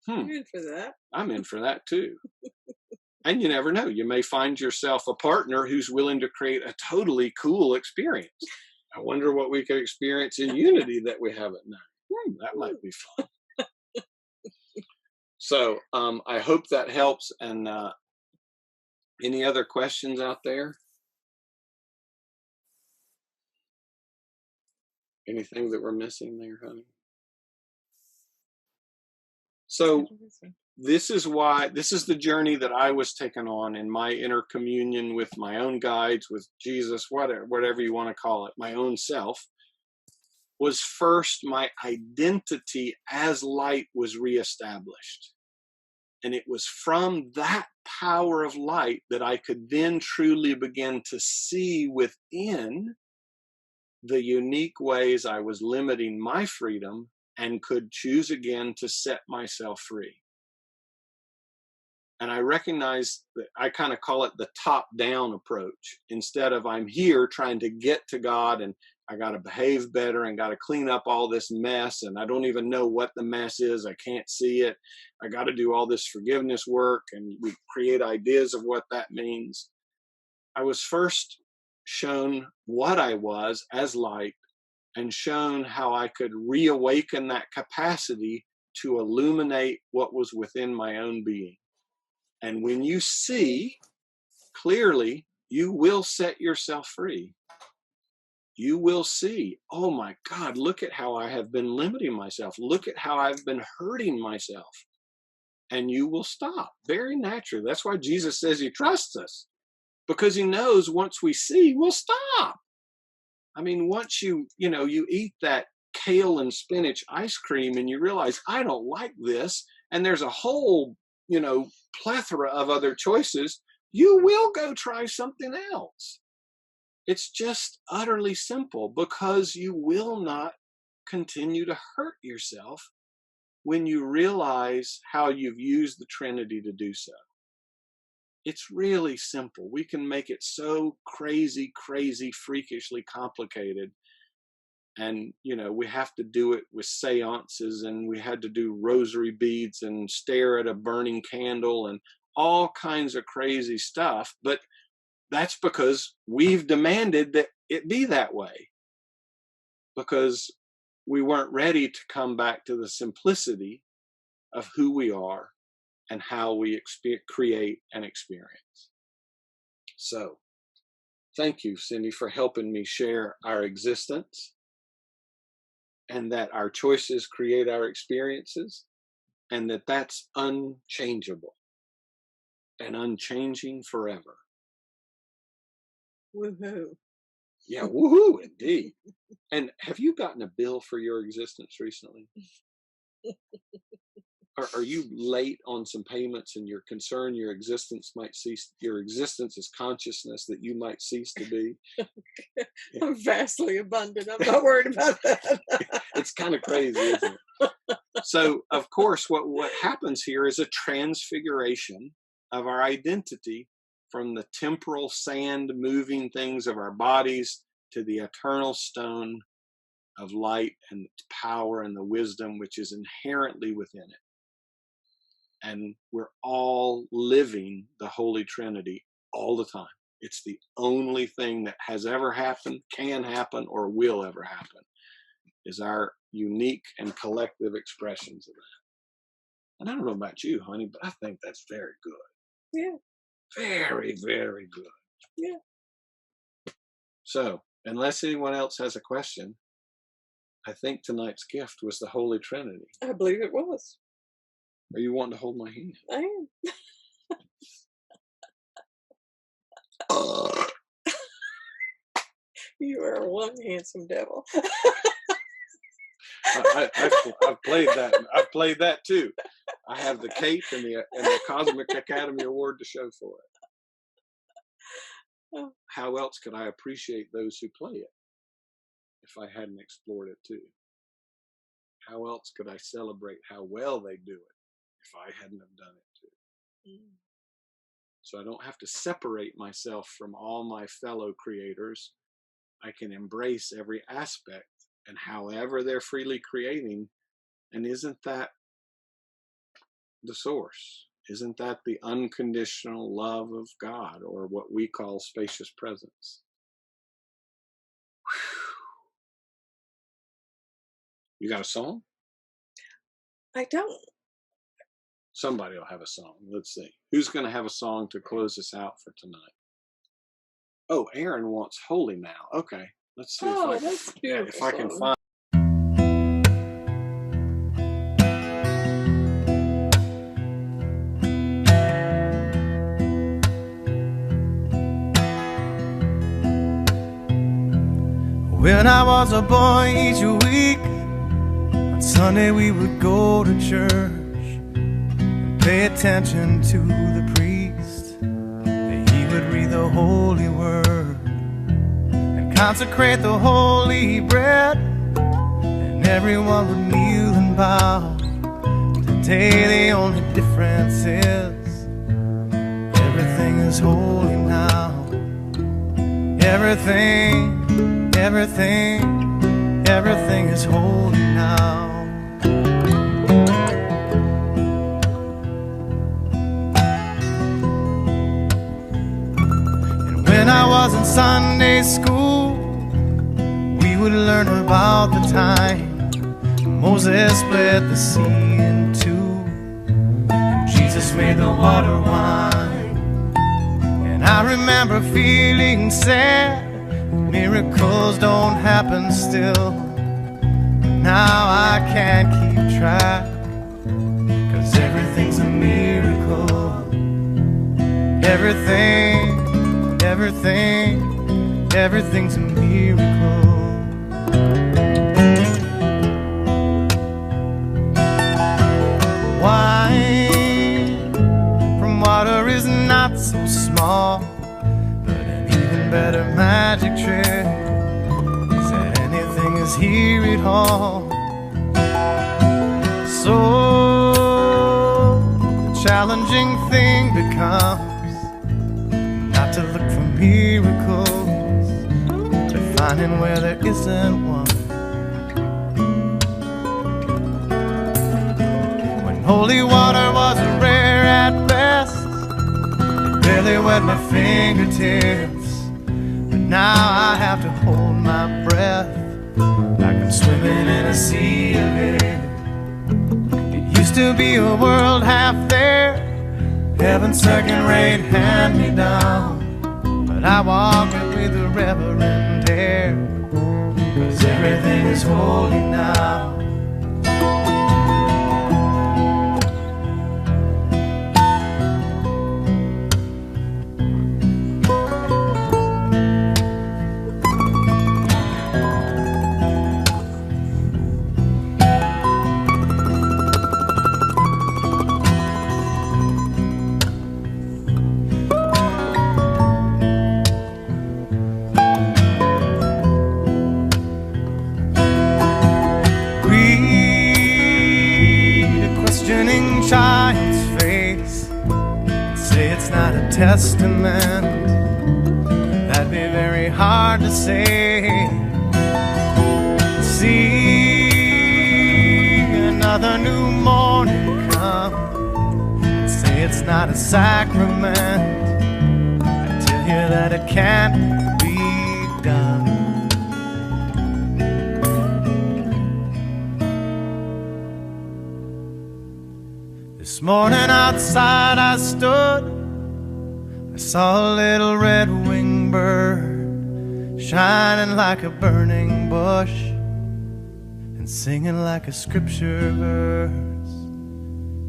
[SPEAKER 2] I'm in for that.
[SPEAKER 1] I'm in for that too. And you never know. You may find yourself a partner who's willing to create a totally cool experience. I wonder what we could experience in unity that we haven't known. that might be fun. So I hope that helps. And any other questions out there? Anything that we're missing there, honey? So this is the journey that I was taken on in my inner communion with my own guides, with Jesus, whatever you want to call it, my own self, was first my identity as light was reestablished. And it was from that power of light that I could then truly begin to see within the unique ways I was limiting my freedom and could choose again to set myself free. And I recognize that I kind of call it the top-down approach. Instead of I'm here trying to get to God and I got to behave better and got to clean up all this mess and I don't even know what the mess is. I can't see it. I got to do all this forgiveness work and we create ideas of what that means. I was first shown what I was as light and shown how I could reawaken that capacity to illuminate what was within my own being. And when you see clearly, you will set yourself free. You will see, oh my God, look at how I have been limiting myself. Look at how I've been hurting myself. And you will stop very naturally. That's why Jesus says he trusts us, because he knows once we see, we'll stop. I mean, once you eat that kale and spinach ice cream and you realize, I don't like this, and there's a whole, plethora of other choices, you will go try something else. It's just utterly simple, because you will not continue to hurt yourself when you realize how you've used the Trinity to do so. It's really simple. We can make it so crazy, freakishly complicated. And, we have to do it with seances, and we had to do rosary beads and stare at a burning candle and all kinds of crazy stuff. But that's because we've demanded that it be that way, because we weren't ready to come back to the simplicity of who we are and how we create and experience. So thank you, Cindy, for helping me share our existence and that our choices create our experiences and that that's unchangeable and unchanging forever.
[SPEAKER 2] Woohoo.
[SPEAKER 1] Yeah, woohoo, indeed. And have you gotten a bill for your existence recently? Are you late on some payments and you're concerned your existence might cease, your existence is consciousness that you might cease to be?
[SPEAKER 2] I'm vastly abundant. I'm not worried about that.
[SPEAKER 1] It's kind of crazy, isn't it? So, of course, what happens here is a transfiguration of our identity from the temporal sand moving things of our bodies to the eternal stone of light and the power and the wisdom which is inherently within it. And we're all living the Holy Trinity all the time. It's the only thing that has ever happened, can happen, or will ever happen, is our unique and collective expressions of that. And I don't know about you, honey, but I think that's very good.
[SPEAKER 2] Yeah.
[SPEAKER 1] Very, very good.
[SPEAKER 2] Yeah.
[SPEAKER 1] So, unless anyone else has a question, I think tonight's gift was the Holy Trinity.
[SPEAKER 2] I believe it was.
[SPEAKER 1] Are you wanting to hold my hand?
[SPEAKER 2] I am. You are one handsome devil.
[SPEAKER 1] I've played that. I've played that too. I have the cape and the Cosmic Academy Award to show for it. How else could I appreciate those who play it if I hadn't explored it too? How else could I celebrate how well they do it if I hadn't have done it too? So I don't have to separate myself from all my fellow creators. I can embrace every aspect and however they're freely creating. And isn't that the source? Isn't that the unconditional love of God, or what we call spacious presence? You got a song?
[SPEAKER 2] I don't.
[SPEAKER 1] Somebody will have a song. Let's see. Who's going to have a song to close us out for tonight? Oh, Aaron wants Holy Now. Okay. Let's see
[SPEAKER 2] Oh, that's a beautiful
[SPEAKER 1] if I can
[SPEAKER 2] song.
[SPEAKER 1] find.
[SPEAKER 3] When I was a boy, each week on Sunday we would go to church and pay attention to the priest. He would read the holy word and consecrate the holy bread, and everyone would kneel and bow. Today the only difference is everything is holy now. Everything is holy now. And when I was in Sunday school, we would learn about the time Moses split the sea in two, and Jesus made the water wine. And I remember feeling sad, miracles don't happen still. Now I can't keep track, 'cause everything's a miracle. Everything's a miracle. Wine from water is not so small, but an even better magic trick is that anything is here at all. So the challenging thing becomes not to look for miracles, but finding where there isn't one. When holy water was rare at best, it barely wet my fingertips, but now I have to hold my breath like I'm swimming in a sea of it. It used to be a world half there, heaven's second-rate hand-me-down, but I walk it with a reverent air, 'cause everything is holy now. Child's face, say it's not a testament. That'd be very hard to say. See another new morning come, say it's not a sacrament. I tell you that it can't be done. This morning outside I stood, I saw a little red-winged bird shining like a burning bush and singing like a scripture verse.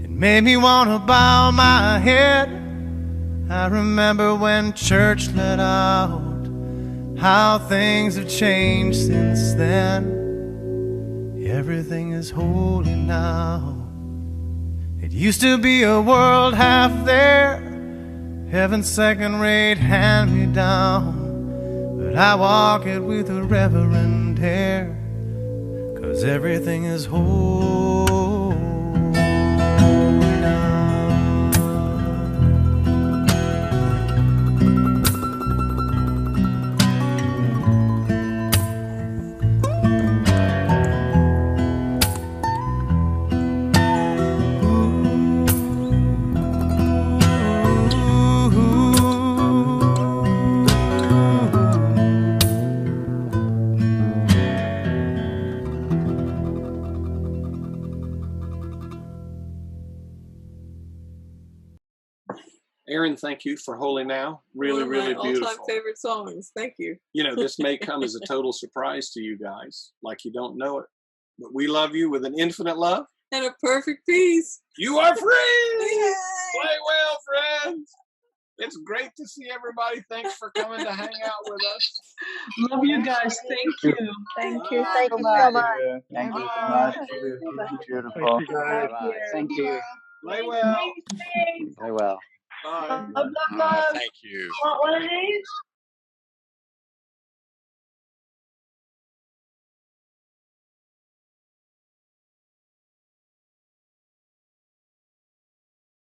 [SPEAKER 3] It made me want to bow my head. I remember when church let out, how things have changed since then. Everything is holy now. It used to be a world half there, heaven's second-rate hand-me-down, but I walk it with a reverent air, 'cause everything is holy now.
[SPEAKER 1] Karen, thank you for Holy Now. Really,
[SPEAKER 2] One of
[SPEAKER 1] really
[SPEAKER 2] my
[SPEAKER 1] beautiful.
[SPEAKER 2] all-time favorite songs. Thank you.
[SPEAKER 1] You know, this may come as a total surprise to you guys, like you don't know it. But we love you with an infinite love.
[SPEAKER 2] And a perfect peace.
[SPEAKER 1] You are free!
[SPEAKER 2] Yay!
[SPEAKER 1] Play well, friends! It's great to see everybody. Thanks for coming to hang out with us.
[SPEAKER 4] Love you guys. Thank you.
[SPEAKER 5] Thank you.
[SPEAKER 1] Bye.
[SPEAKER 5] Thank you so much.
[SPEAKER 6] Thank you so
[SPEAKER 1] Bye.
[SPEAKER 6] much. Beautiful.
[SPEAKER 7] Thank you, guys.
[SPEAKER 6] Bye-bye. Thank you.
[SPEAKER 1] Play well.
[SPEAKER 6] Very well.
[SPEAKER 1] Bye.
[SPEAKER 4] Love, love, love.
[SPEAKER 8] Thank you.
[SPEAKER 4] Want one of these?